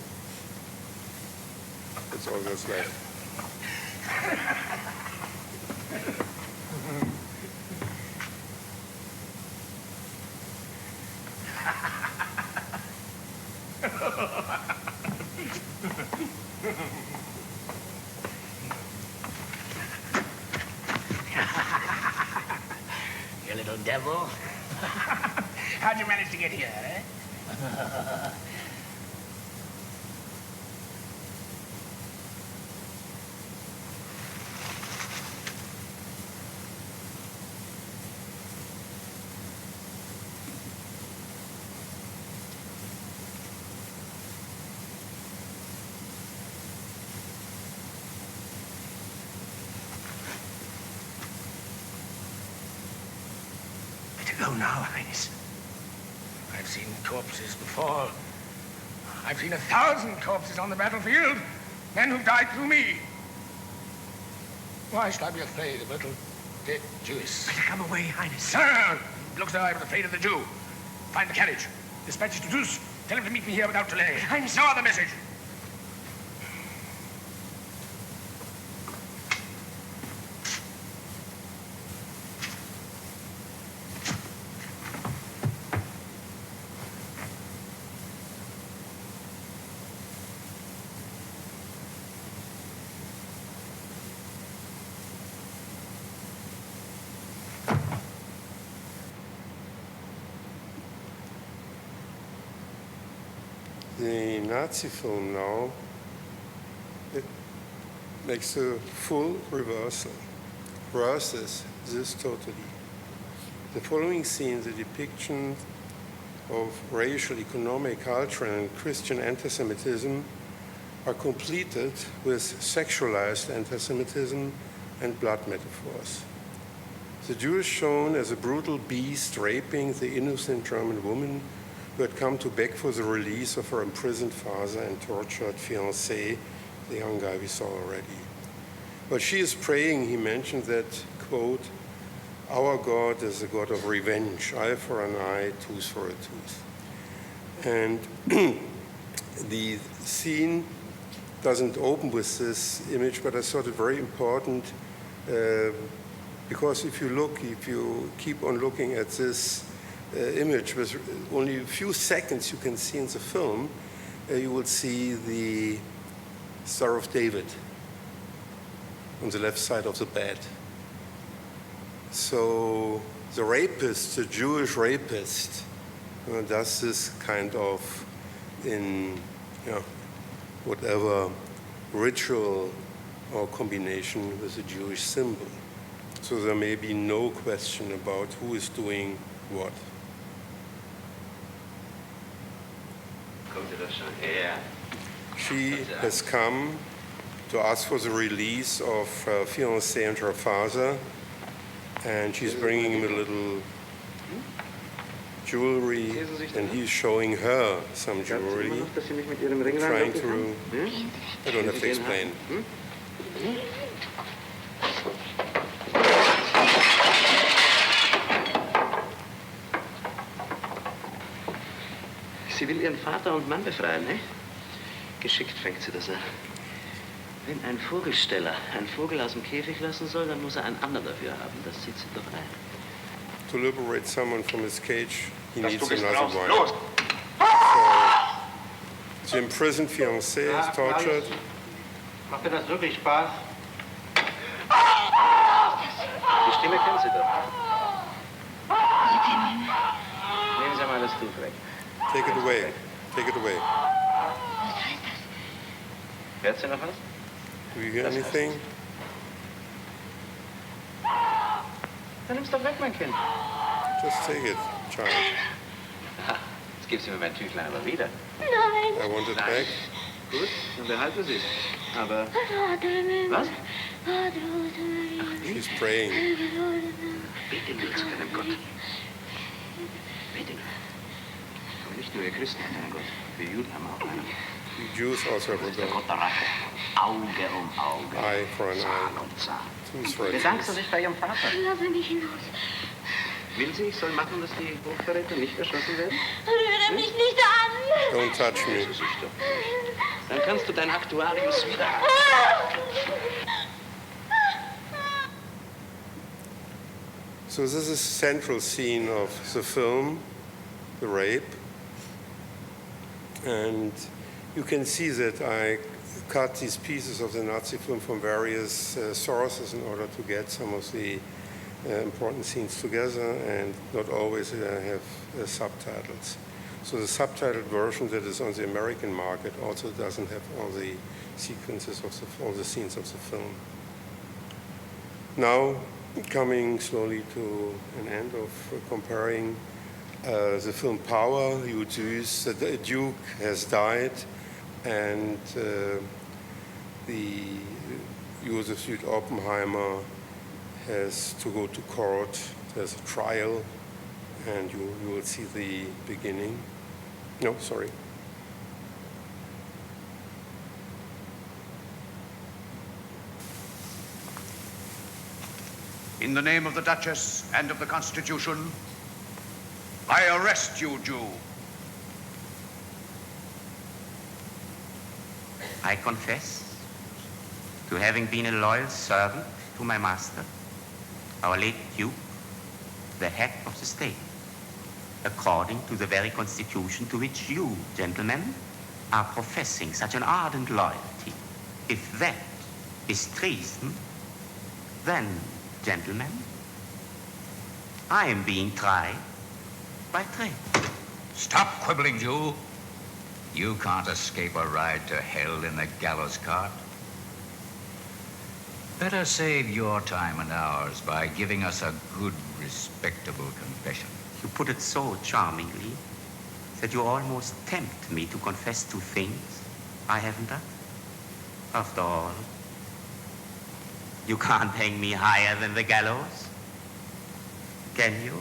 Speaker 2: That's all that's left.
Speaker 10: You little devil.
Speaker 7: How'd you manage to get here, eh?
Speaker 10: To go now, Highness.
Speaker 7: I've seen corpses before. I've seen 1,000 corpses on the battlefield. Men who died through me. Why should I be afraid of little dead Jewess?
Speaker 10: Better come away, Highness.
Speaker 7: No, no, no. It looks as though I was afraid of the Jew. Find the carriage. Dispatch it to Süss. Tell him to meet me here without delay.
Speaker 10: Highness.
Speaker 7: No other message.
Speaker 2: The Nazi film now, it makes a full reversal, reverses this totally. The following scene, the depiction of racial, economic, cultural, and Christian anti-Semitism are completed with sexualized anti-Semitism and blood metaphors. The Jew is shown as a brutal beast raping the innocent German woman who had come to beg for the release of her imprisoned father and tortured fiancé, the young guy we saw already. While she is praying, he mentioned that, quote, "Our God is a God of revenge, eye for an eye, tooth for a tooth." And the scene doesn't open with this image, but I thought it very important because if you keep on looking at this image with only a few seconds you can see in the film, you will see the Star of David on the left side of the bed. So the rapist, the Jewish rapist, does this kind of in whatever ritual or combination with a Jewish symbol. So there may be no question about who is doing what. She has come to ask for the release of her fiancé and her father, and she's bringing him a little jewelry, and he's showing her some jewelry, trying to, I don't have to explain.
Speaker 9: Sie will ihren Vater und Mann befreien, ne? Geschickt fängt sie das an. Wenn ein Vogelsteller einen Vogel aus dem Käfig lassen soll, dann muss einen anderen dafür haben. Das sieht sie doch ein.
Speaker 2: To liberate someone from his cage, he needs another one.
Speaker 10: Los!
Speaker 2: So, the imprisoned fiancé is tortured.
Speaker 7: Macht dir das wirklich Spaß?
Speaker 9: Die Stimme kennen Sie doch. Nehmen Sie mal das Tuch weg.
Speaker 2: Take it away. Take it away.
Speaker 9: Hört sie noch was?
Speaker 2: Do you hear anything?
Speaker 9: Dann nimm's doch weg, mein Kind.
Speaker 2: Just take it, child.
Speaker 9: Jetzt gibst du mir mein Tüchlein aber wieder.
Speaker 6: Nein.
Speaker 2: I want it back.
Speaker 9: Gut, dann behalte sie. Aber... Was?
Speaker 2: She's praying.
Speaker 9: Bete nur zu deinem Gott. Bete nur. Aber nicht nur wir Christen haben einen Gott. Wir Juden haben auch einen.
Speaker 2: The Jews also have a
Speaker 9: Der
Speaker 2: God.
Speaker 9: Gott der Rache. Auge um Auge.
Speaker 2: Eye for an
Speaker 9: Zahn
Speaker 2: eye.
Speaker 9: um Zahn.
Speaker 2: Tooth for a
Speaker 9: Bedankt sie
Speaker 2: tooth.
Speaker 9: sich bei ihrem Vater.
Speaker 6: Lass mich hinaus.
Speaker 9: Will sie, ich soll machen, dass die Hochverräter nicht erschossen werden?
Speaker 6: Rühre mich nicht an.
Speaker 2: Don't touch me.
Speaker 9: Dann kannst du dein Aktuarius wieder haben.
Speaker 2: So this is the central scene of the film, the rape. And you can see that I cut these pieces of the Nazi film from various sources in order to get some of the important scenes together, and not always have subtitles. So the subtitled version that is on the American market also doesn't have all the sequences of all the scenes of the film. Now, coming slowly to an end of comparing the film Power, Süss, the Duke has died, and the Joseph Süd Oppenheimer has to go to court. There's a trial, and you will see the beginning. No, sorry.
Speaker 13: In the name of the Duchess and of the Constitution, I arrest you, Jew.
Speaker 5: I confess to having been a loyal servant to my master, our late Duke, the head of the state, according to the very constitution to which you, gentlemen, are professing such an ardent loyalty. If that is treason, then, gentlemen, I am being tried by traitor.
Speaker 13: Stop quibbling, Jew. You can't escape a ride to hell in the gallows cart. Better save your time and ours by giving us a good, respectable confession.
Speaker 5: You put it so charmingly that you almost tempt me to confess to things I haven't done. After all, you can't hang me higher than the gallows, can you?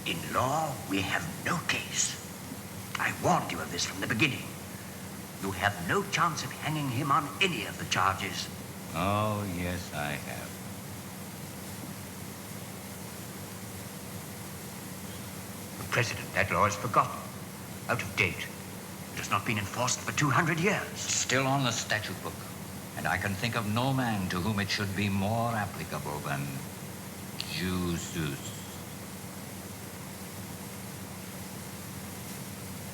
Speaker 10: In law, we have no case. I warned you of this from the beginning. You have no chance of hanging him on any of the charges.
Speaker 13: Oh, yes, I have.
Speaker 10: President, that law is forgotten, out of date. It has not been enforced for 200 years.
Speaker 13: Still on the statute book. And I can think of no man to whom it should be more applicable than Süss.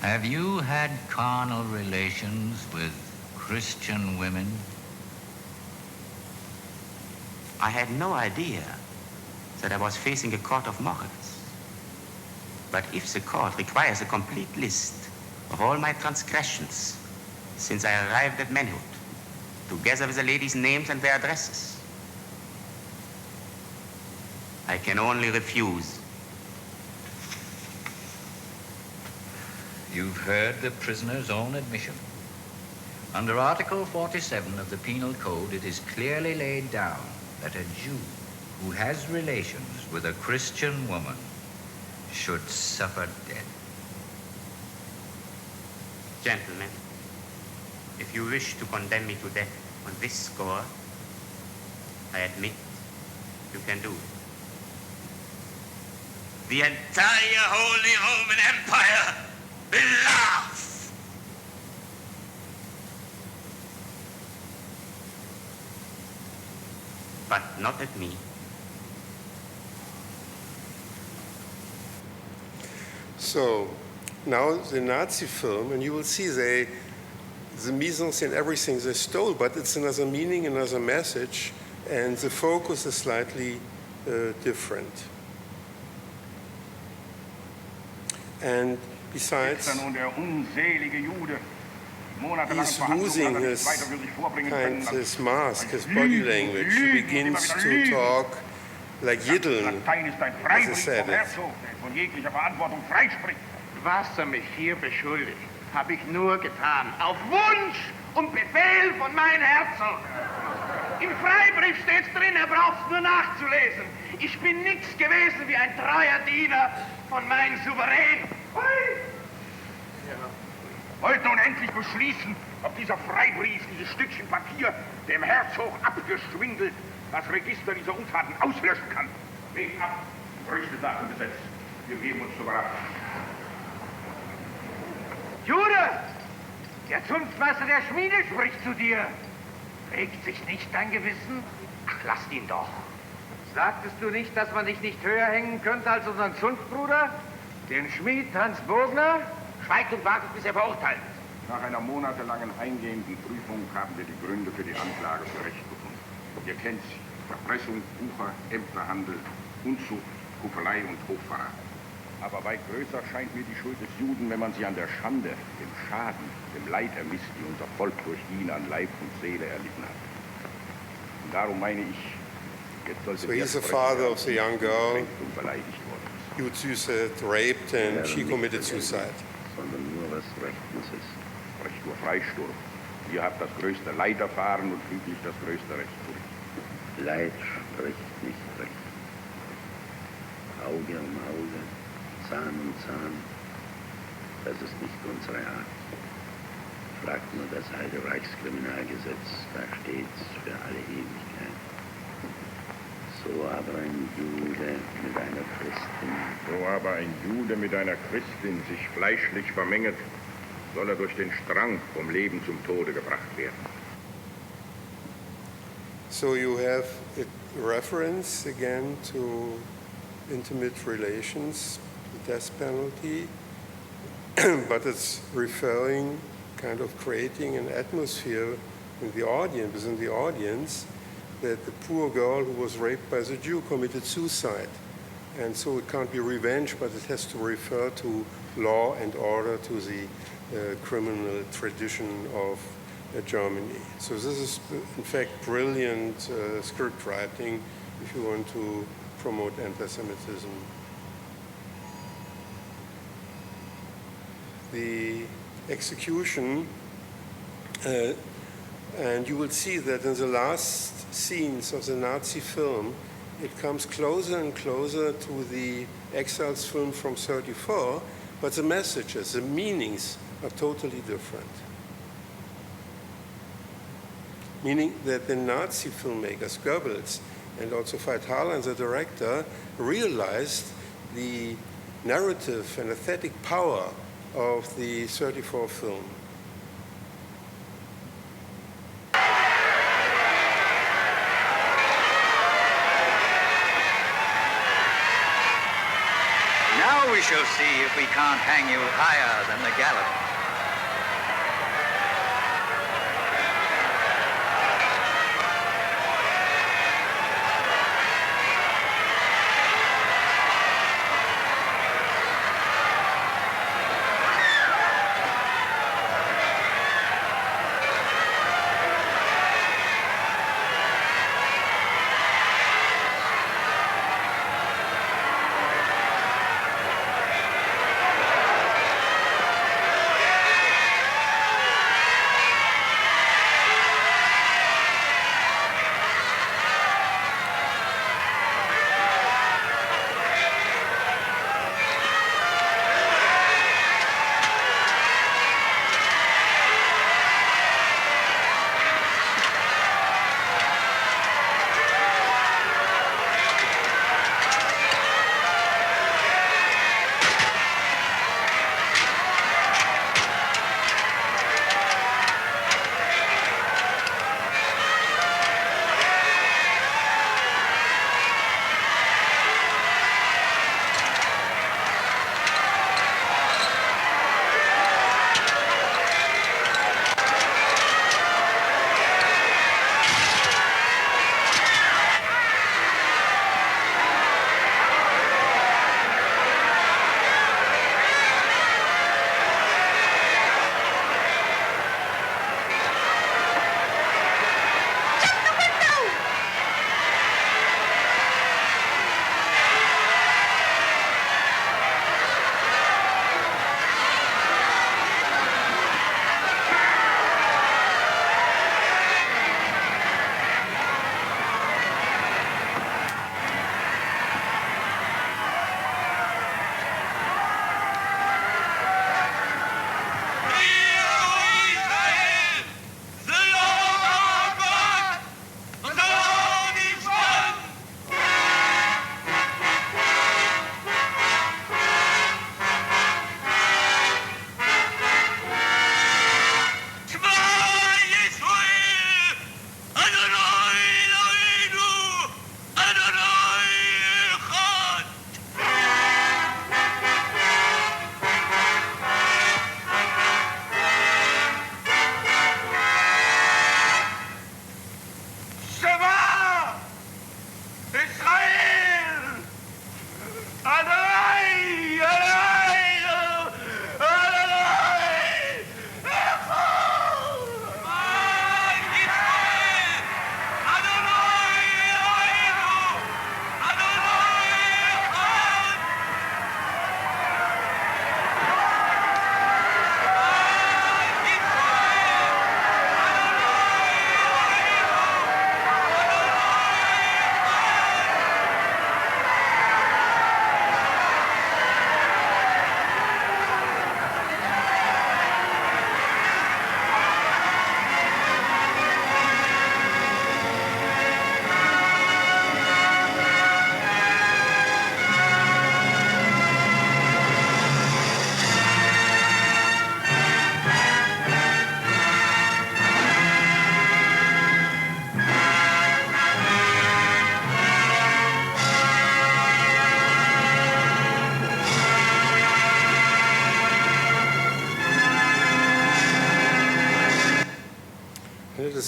Speaker 13: Have you had carnal relations with Christian women?
Speaker 5: I had no idea that I was facing a court of morals. But if the court requires a complete list, of all my transgressions since I arrived at manhood, together with the ladies' names and their addresses. I can only refuse.
Speaker 13: You've heard the prisoner's own admission. Under Article 47 of the Penal Code, it is clearly laid down that a Jew who has relations with a Christian woman should suffer death.
Speaker 5: Gentlemen, if you wish to condemn me to death on this score, I admit you can do it. The entire Holy Roman Empire will laugh. But not at me.
Speaker 2: So now the Nazi film, and you will see the mise en scène, everything they stole, but it's another meaning, another message, and the focus is slightly different. And besides, he's losing his his mask, his body language. He begins to talk like Yiddeln, as I said it.
Speaker 7: Was mich hier beschuldigt, habe ich nur getan, auf Wunsch und Befehl von meinem Herzog. Im Freibrief steht's drin, braucht's nur nachzulesen. Ich bin nichts gewesen wie ein treuer Diener von meinem Souverän. Wollt nun endlich beschließen, ob dieser Freibrief, dieses Stückchen Papier, dem Herzog abgeschwindelt, das Register dieser Untaten auslöschen kann. Wegen ab, Gerüchte nach dem Gesetz. Wir geben uns zur Beratung. Jude, der Zunftmeister der Schmiede spricht zu dir. Regt sich nicht dein Gewissen? Ach, lass ihn doch. Sagtest du nicht, dass man dich nicht höher hängen könnte als unseren Zunftbruder, den Schmied Hans Bogner? Schweigt und wartet, bis er verurteilt wird. Nach einer monatelangen eingehenden Prüfung haben wir die Gründe für die Anklage für Recht gefunden. Ihr kennt sie. Erpressung, Wucher, Ämterhandel, Unzucht, Kuppelei und Hochverrat. Aber weit größer scheint mir die Schuld des Juden, wenn man sie an der Schande, dem Schaden, dem Leid ermisst, die unser Volk durch ihn an Leib und Seele erlitten hat. Und darum meine ich, jetzt sollte
Speaker 2: so he's the father of the young girl who Süss had raped, and she committed suicide.
Speaker 7: Sondern nur was rechtens ist. Recht nur Freispruch. Ihr habt das größte Leid erfahren und füglich das größte Recht zurück. Leid spricht nicht recht. Auge um Auge, Zahn um Zahn, das ist nicht unsere Art. Fragt nur das alte Reichskriminalgesetz, da steht's für alle Ewigkeit. So aber ein Jude mit einer Christin. So aber ein Jude mit einer Christin sich fleischlich vermenget, soll er durch den Strang vom Leben zum Tode gebracht werden.
Speaker 2: So you have a reference again to intimate relations, the death penalty, but it's referring, kind of creating an atmosphere in the audience, within the audience, that the poor girl who was raped by the Jew committed suicide. And so it can't be revenge, but it has to refer to law and order, to the criminal tradition of Germany. So this is, in fact, brilliant script writing if you want to promote anti-Semitism. The execution, and you will see that in the last scenes of the Nazi film, it comes closer and closer to the Exiles film from 1934, but the messages, the meanings are totally different. Meaning that the Nazi filmmakers, Goebbels, and also Feuchtwanger, the director, realized the narrative and aesthetic power of the 1934 film.
Speaker 13: Now we shall see if we can't hang you higher than the gallows.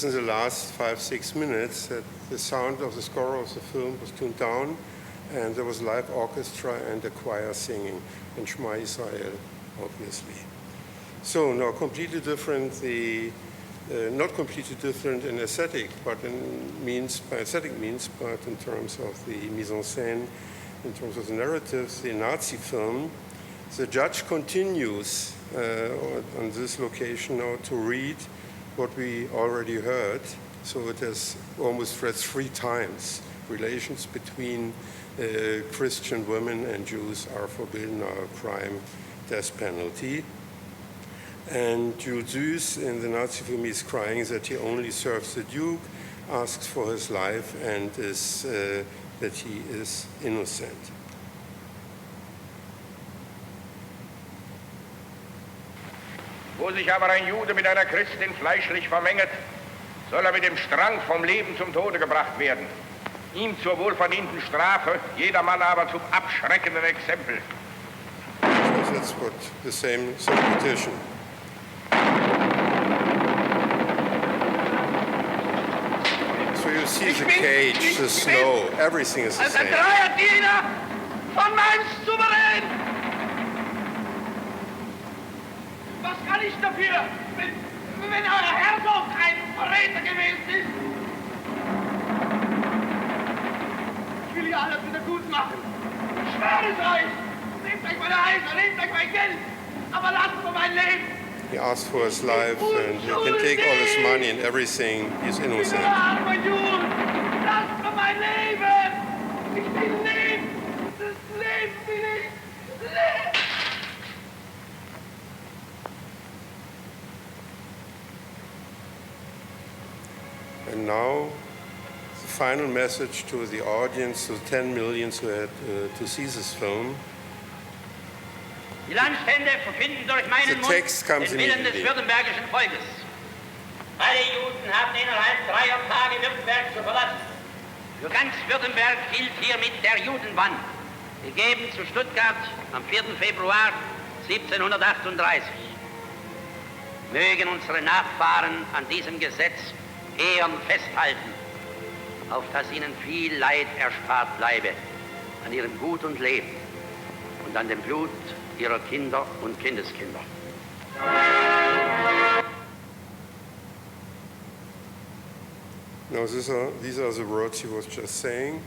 Speaker 2: noticed in the last 5-6 minutes that the sound of the score of the film was tuned down, and there was live orchestra and a choir singing, and Shema Israel, obviously. So now completely different, not completely different in aesthetic, but by aesthetic means, but in terms of the mise en scène, in terms of the narratives, the Nazi film, the judge continues on this location now to read what we already heard. So it has almost read 3 times. Relations between Christian women and Jews are forbidden, are a crime, death penalty. And Jules Süss in the Nazi film is crying that he only serves the Duke, asks for his life, and that he is innocent.
Speaker 7: Wo sich aber ein Jude mit einer Christin fleischlich vermenget, soll er mit dem Strang vom Leben zum Tode gebracht werden. Ihm zur wohlverdienten Strafe, jedermann aber zum abschreckenden Exempel.
Speaker 2: So that's what the same petition. So you see the cage, the snow, everything is the same.
Speaker 10: Als ein treuer Diener von meinem Souverän! Was kann ich dafür, wenn euer Herzog ein Verräter gewesen ist? Ich will hier alles wieder gut machen. Ich schwöre es euch! Nehmt euch meine Häuser, nehmt euch mein Geld, aber lasst mir mein Leben!
Speaker 2: He asked for his life, and he can take all his money and everything. He's innocent.
Speaker 10: Armer Jude, lasst mir mein Leben! Ich will leben! Das Leben will ich! Leben!
Speaker 2: And now, the final message to the audience, to 10 millions who had to see this film.
Speaker 14: Die Landstände verkünden durch meinen Mund den Willen des württembergischen Volkes. Alle Juden haben innerhalb 3 Tage Württemberg zu verlassen. Für ganz Württemberg gilt hiermit der Judenbann, gegeben zu Stuttgart am 4. Februar 1738. Mögen unsere Nachfahren an diesem Gesetz ehren festhalten, auf dass ihnen viel Leid erspart bleibe, an ihrem Gut und Leben und an dem Blut ihrer Kinder und Kindeskinder.
Speaker 2: Now, these are the words he was just saying.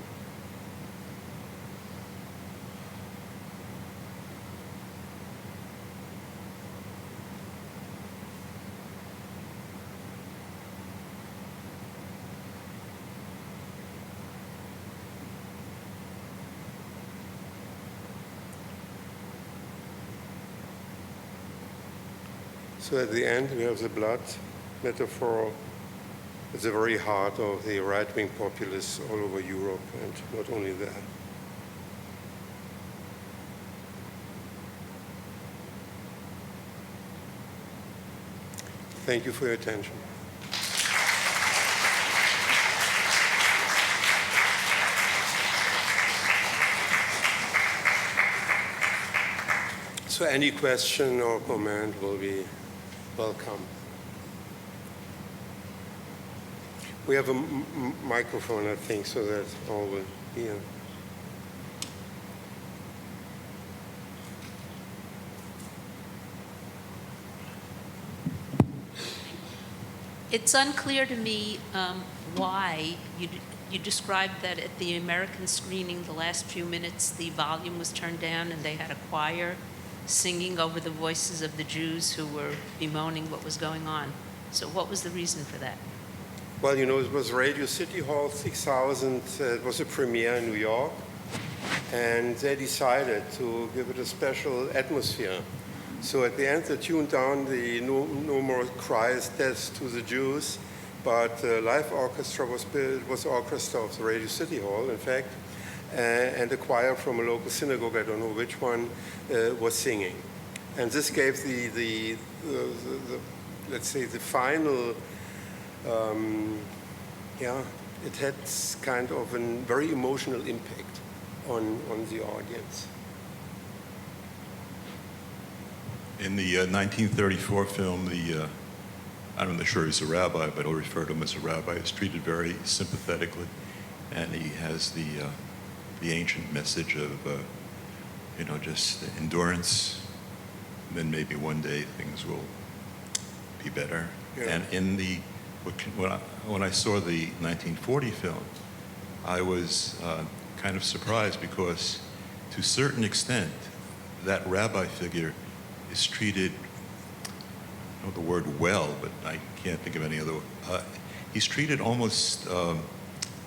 Speaker 2: So at the end, we have the blood metaphor at the very heart of the right-wing populists all over Europe, and not only there. Thank you for your attention. So any question or comment will be welcome. We have a microphone, I think, so that all will hear.
Speaker 15: It's unclear to me why you described that at the American screening, the last few minutes, the volume was turned down and they had a choir singing over the voices of the Jews who were bemoaning what was going on. So what was the reason for that?
Speaker 2: Well, you know, it was Radio City Hall 6000. It was a premiere in New York. And they decided to give it a special atmosphere. So at the end, they tuned down the no more cries, deaths to the Jews. But live orchestra was built, it was the orchestra of the Radio City Hall, in fact. And a choir from a local synagogue, I don't know which one, was singing. And this gave the let's say, the final, it had kind of a very emotional impact on the audience.
Speaker 16: In the 1934 film, I'm not sure he's a rabbi, but I'll refer to him as a rabbi, is treated very sympathetically, and he has the ancient message of, just endurance, and then maybe one day things will be better.
Speaker 2: Yeah.
Speaker 16: And when I saw the 1940 film, I was kind of surprised because, to a certain extent, that rabbi figure is treated, I don't know the word well, but I can't think of any other. He's treated almost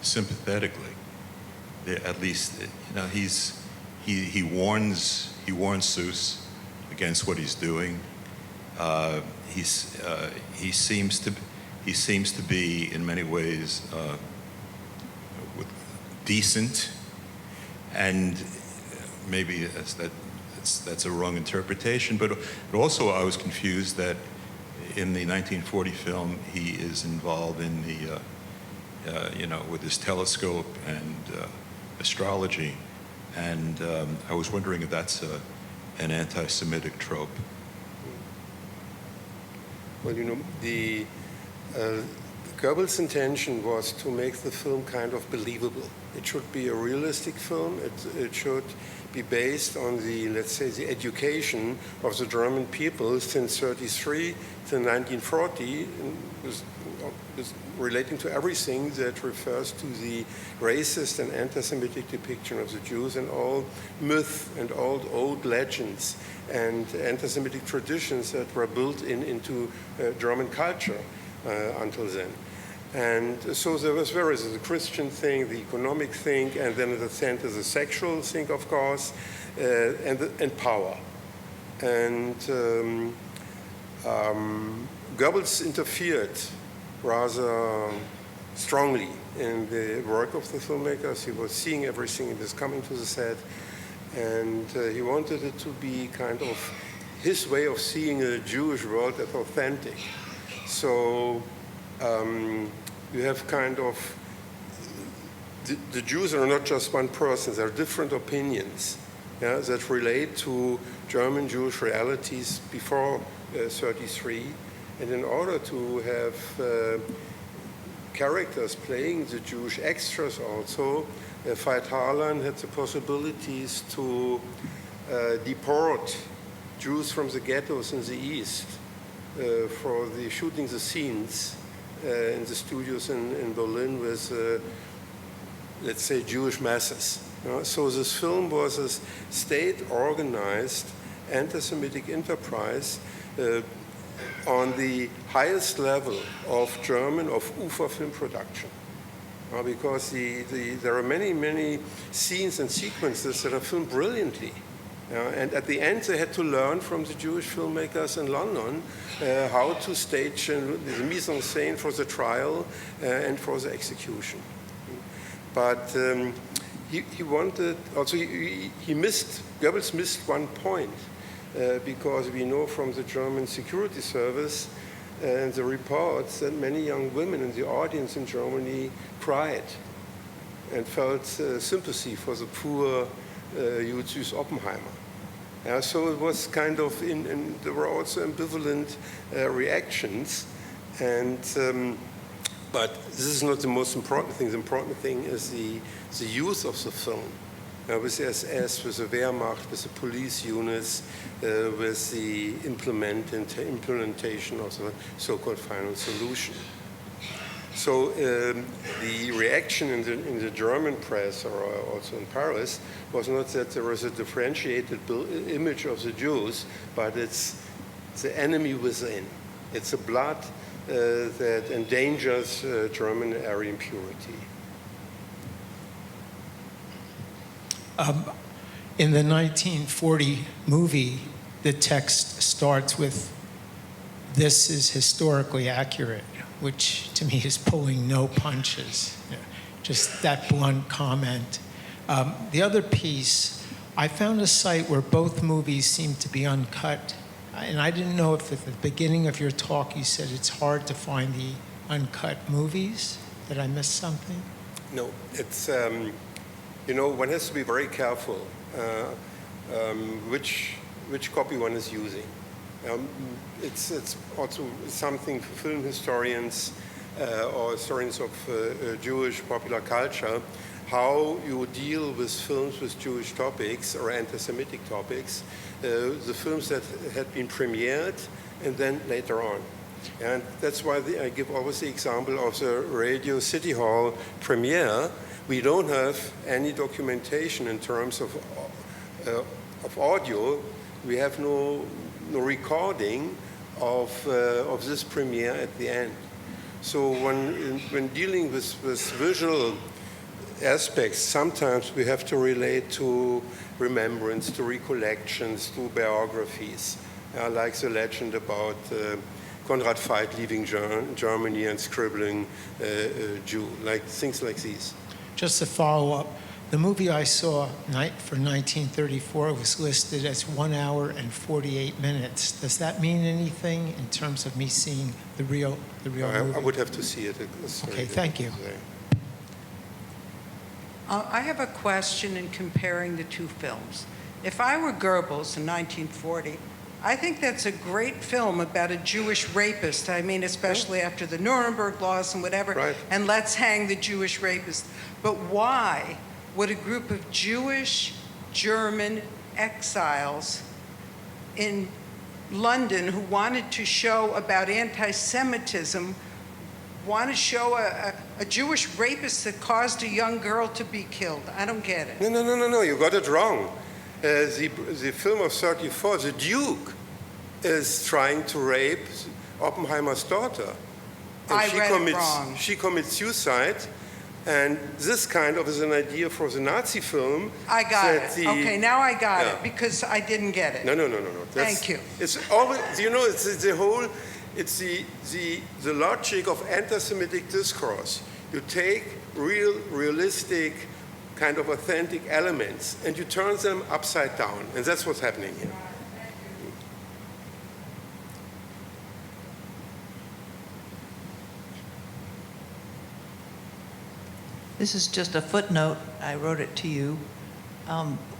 Speaker 16: sympathetically. At least, he warns Süss against what he's doing. He seems to be in many ways decent, and maybe that's a wrong interpretation. But also, I was confused that in the 1940 film, he is involved in the with his telescope and astrology, and I was wondering if that's an anti-Semitic trope.
Speaker 2: Well, the Goebbels' intention was to make the film kind of believable. It should be a realistic film. It should be based on let's say, the education of the German people since 1933 to 1940, relating to everything that refers to the racist and anti-Semitic depiction of the Jews, and all myth and all old legends and anti-Semitic traditions that were built into German culture until then. And so there was the Christian thing, the economic thing, and then at the center the sexual thing, of course, and power. And Goebbels interfered rather strongly in the work of the filmmakers. He was seeing everything that is coming to the set, and he wanted it to be kind of his way of seeing a Jewish world as authentic. So you have kind of, the Jews are not just one person, there are different opinions that relate to German Jewish realities before 1933. And in order to have characters playing the Jewish extras also, Veit Harlan had the possibilities to deport Jews from the ghettos in the East for shooting the scenes in the studios in Berlin with, let's say, Jewish masses. So this film was a state-organized anti-Semitic enterprise on the highest level of UFA film production. Because there are many, many scenes and sequences that are filmed brilliantly. And at the end, they had to learn from the Jewish filmmakers in London how to stage the mise en scène for the trial and for the execution. But he wanted, also Goebbels missed one point, because we know from the German security service and the reports that many young women in the audience in Germany cried and felt sympathy for the poor Süss Oppenheimer. So it was kind of, and there were also ambivalent reactions, and but this is not the most important thing. The important thing is the use of the film, with the SS, with the Wehrmacht, with the police units, with the implementation of the so-called final solution. So the reaction in the German press, or also in Paris, was not that there was a differentiated image of the Jews, but it's the enemy within. It's the blood that endangers German Aryan purity.
Speaker 17: In the 1940 movie, the text starts with, "This is historically accurate," which to me is pulling no punches, just that blunt comment. The other piece, I found a site where both movies seem to be uncut, and I didn't know if at the beginning of your talk you said it's hard to find the uncut movies. Did I miss something?
Speaker 2: No, it's, one has to be very careful which copy one is using. It's also something for film historians or historians of Jewish popular culture, how you deal with films with Jewish topics or anti-Semitic topics, the films that had been premiered and then later on. And that's why I give always the example of the Radio City Hall premiere. We don't have any documentation in terms of audio. We have no recording of this premiere at the end. So when dealing with visual aspects, sometimes we have to relate to remembrance, to recollections, to biographies, like the legend about Conrad Veidt leaving Germany and scribbling Jew, like things like these.
Speaker 17: Just to follow up, the movie I saw for 1934 was listed as 1 hour and 48 minutes. Does that mean anything in terms of me seeing the real movie?
Speaker 2: I would have to see it.
Speaker 17: Okay, thank you.
Speaker 18: I have a question in comparing the two films. If I were Goebbels in 1940, I think that's a great film about a Jewish rapist. I mean, especially after the Nuremberg laws and whatever,
Speaker 2: right.
Speaker 18: And let's hang the Jewish rapist. But why would a group of Jewish German exiles in London who wanted to show about anti-Semitism want to show a Jewish rapist that caused a young girl to be killed? I don't get it.
Speaker 2: No, you got it wrong. The film of 34, the Duke is trying to rape Oppenheimer's daughter. And she commits suicide. And this kind of is an idea for the Nazi film.
Speaker 18: I got it. Okay, now I got it, because I didn't get it.
Speaker 2: No.
Speaker 18: Thank you.
Speaker 2: It's always, it's the whole, it's the logic of anti-Semitic discourse. You take realistic, kind of authentic elements, and you turn them upside down. And that's what's happening here.
Speaker 19: This is just a footnote. I wrote it to you.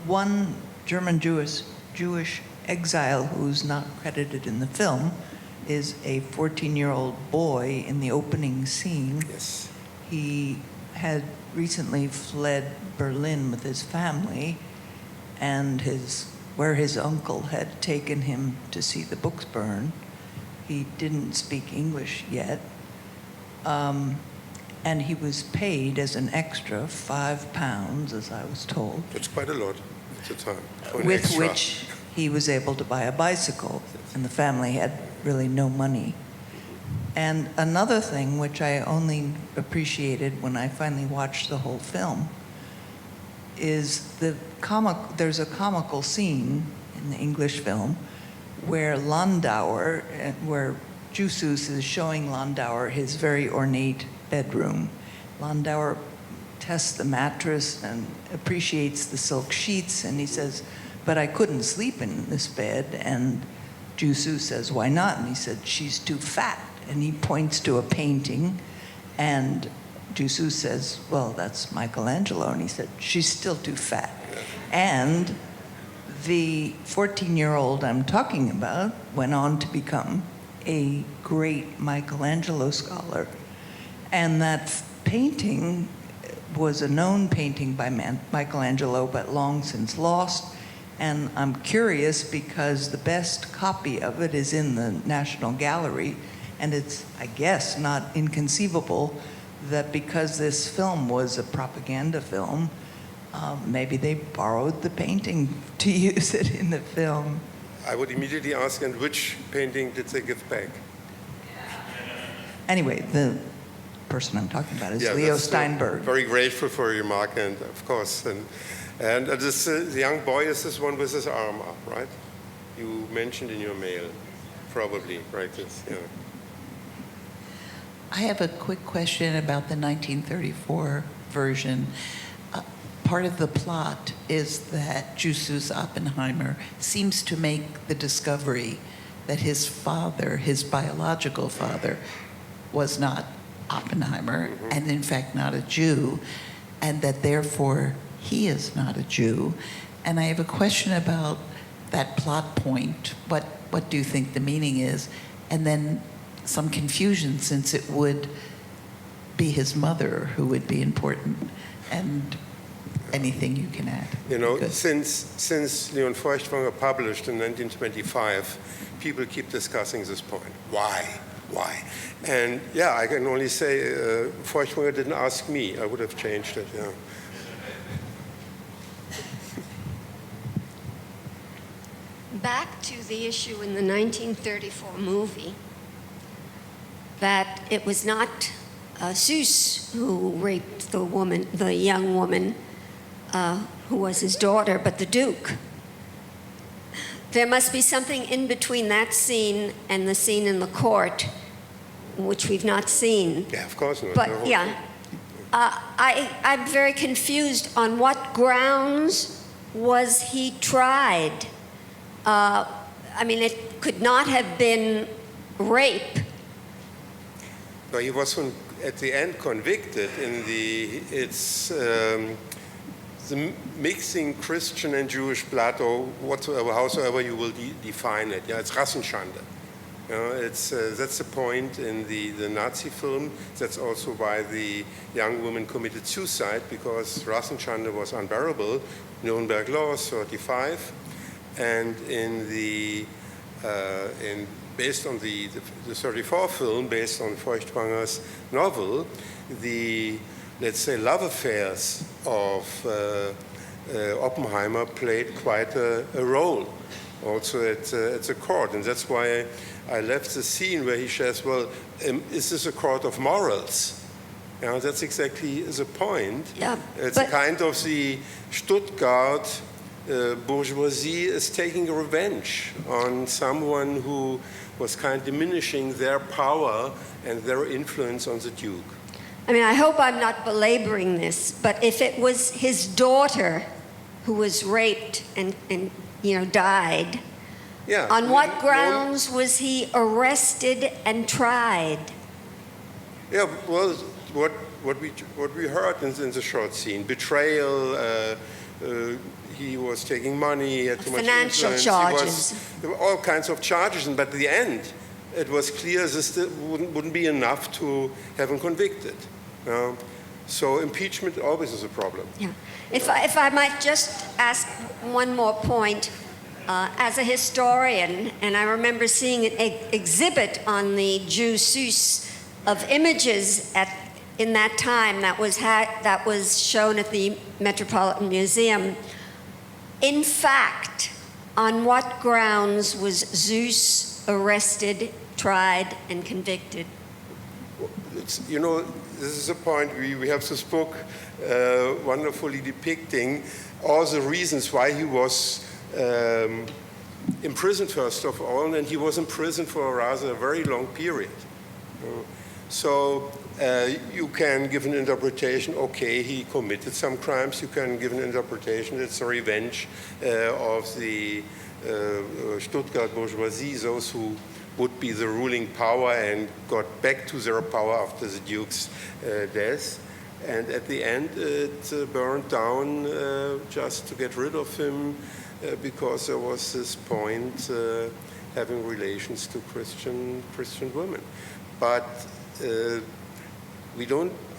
Speaker 19: One German Jewish exile who's not credited in the film is a 14-year-old boy in the opening scene.
Speaker 2: Yes.
Speaker 19: He had recently fled Berlin with his family, and where his uncle had taken him to see the books burn. He didn't speak English yet. And he was paid as an extra £5, as I was told.
Speaker 2: It's quite a lot at the time.
Speaker 19: With which he was able to buy a bicycle, and the family had really no money. And another thing, which I only appreciated when I finally watched the whole film, is there's a comical scene in the English film where Landauer, where Süss is showing Landauer his very ornate bedroom. Landauer tests the mattress and appreciates the silk sheets, and he says, "But I couldn't sleep in this bed." And Süss says, "Why not?" And he said, "She's too fat." And he points to a painting, and Süss says, "Well, that's Michelangelo." And he said, "She's still too fat." And the 14-year-old I'm talking about went on to become a great Michelangelo scholar. And that painting was a known painting by Michelangelo, but long since lost. And I'm curious because the best copy of it is in the National Gallery, and it's, I guess, not inconceivable that because this film was a propaganda film, maybe they borrowed the painting to use it in the film.
Speaker 2: I would immediately ask, and which painting did they give back?
Speaker 19: Anyway, the person I'm talking about is Leo Steinberg.
Speaker 2: Very grateful for your remark, and of course, and this the young boy is this one with his arm up, right? You mentioned in your mail, probably, right?
Speaker 20: I have a quick question about the 1934 version. Part of the plot is that Süss Oppenheimer seems to make the discovery that his father, his biological father, was not Oppenheimer, and in fact not a Jew, and that therefore he is not a Jew. And I have a question about that plot point, what do you think the meaning is? And then some confusion, since it would be his mother who would be important, and anything you can add.
Speaker 2: You know, since Leon Feuchtwanger published in 1925, people keep discussing this point. Why? And yeah, I can only say Feuchtwanger didn't ask me. I would have changed it, yeah.
Speaker 21: Back to the issue in the 1934 movie, that it was not Süss who raped the young woman who was his daughter, but the Duke. There must be something in between that scene and the scene in the court, which we've not seen.
Speaker 2: Yeah, of course not.
Speaker 21: But yeah, I'm very confused on what grounds was he tried. I mean, it could not have been rape.
Speaker 2: No, he was at the end convicted in the mixing Christian and Jewish blood, or whatsoever, howsoever you will define it. Yeah, it's Rassenschande. You know, that's the point in the Nazi film. That's also why the young woman committed suicide, because Rassenschande was unbearable. Nuremberg law, 35. And based on the 34 film, based on Feuchtwanger's novel, let's say, love affairs of Oppenheimer played quite a role also at the court. And that's why I left the scene where he says, well, is this a court of morals? You know, that's exactly the point.
Speaker 21: Yeah,
Speaker 2: it's kind of the Stuttgart bourgeoisie is taking revenge on someone who was kind of diminishing their power and their influence on the Duke.
Speaker 21: I mean, I hope I'm not belaboring this, but if it was his daughter who was raped and died,
Speaker 2: yeah,
Speaker 21: on what grounds was he arrested and tried?
Speaker 2: Yeah, well, what we heard in the short scene, betrayal. He was taking money, he had too much
Speaker 21: financial
Speaker 2: influence.
Speaker 21: Charges.
Speaker 2: There were all kinds of charges, but at the end, it was clear this wouldn't be enough to have him convicted. So impeachment always is a problem.
Speaker 21: Yeah. If I might just ask one more point, as a historian, and I remember seeing an exhibit on the Jew Süss of images in that time that was shown at the Metropolitan Museum. In fact, on what grounds was Süss arrested, tried, and convicted?
Speaker 2: This is a point. We have this book wonderfully depicting all the reasons why he was imprisoned, first of all, and he was imprisoned for a rather very long period. So you can give an interpretation, okay, he committed some crimes. You can give an interpretation, it's a revenge of the Stuttgart bourgeoisie, those who would be the ruling power and got back to their power after the Duke's death. And at the end, it burned down just to get rid of him because there was this point having relations to Christian women. But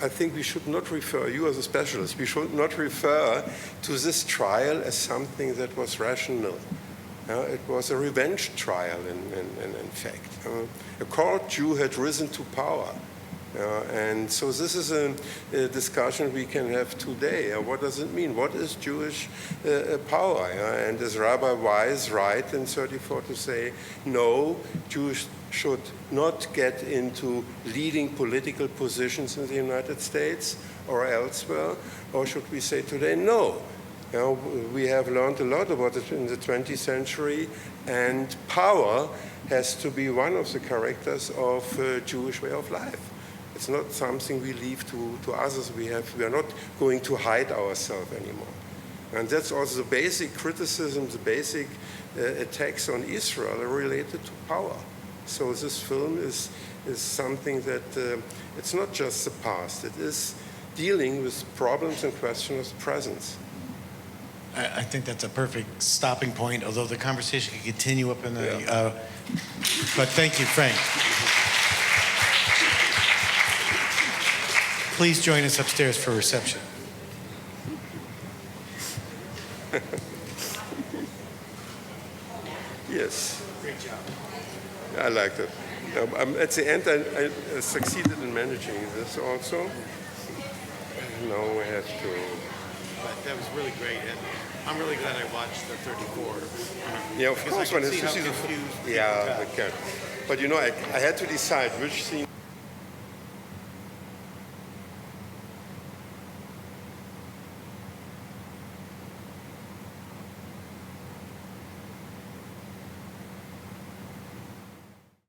Speaker 2: I think we should not refer, you as a specialist, we should not refer to this trial as something that was rational. It was a revenge trial, in fact. A court Jew had risen to power. And so this is a discussion we can have today. What does it mean? What is Jewish power? And is Rabbi Weiss right in 34 to say, no, Jews should not get into leading political positions in the United States or elsewhere? Or should we say today, no? We have learned a lot about it in the 20th century, and power has to be one of the characters of Jewish way of life. It's not something we leave to others. We are not going to hide ourselves anymore. And that's also the basic criticism, the basic attacks on Israel are related to power. So this film is something that it's not just the past. It is dealing with problems and questions of presence.
Speaker 1: I think that's a perfect stopping point, although the conversation could continue up in the... but thank you, Frank. Please join us upstairs for reception.
Speaker 2: Yes.
Speaker 1: Great job.
Speaker 2: I liked it. At the end, I succeeded in managing this also. Now we have to...
Speaker 1: But that was really great, and I'm really glad I watched the 34.
Speaker 2: Yeah, of course,
Speaker 1: when
Speaker 2: it's... Yeah, but you know, I had to decide which scene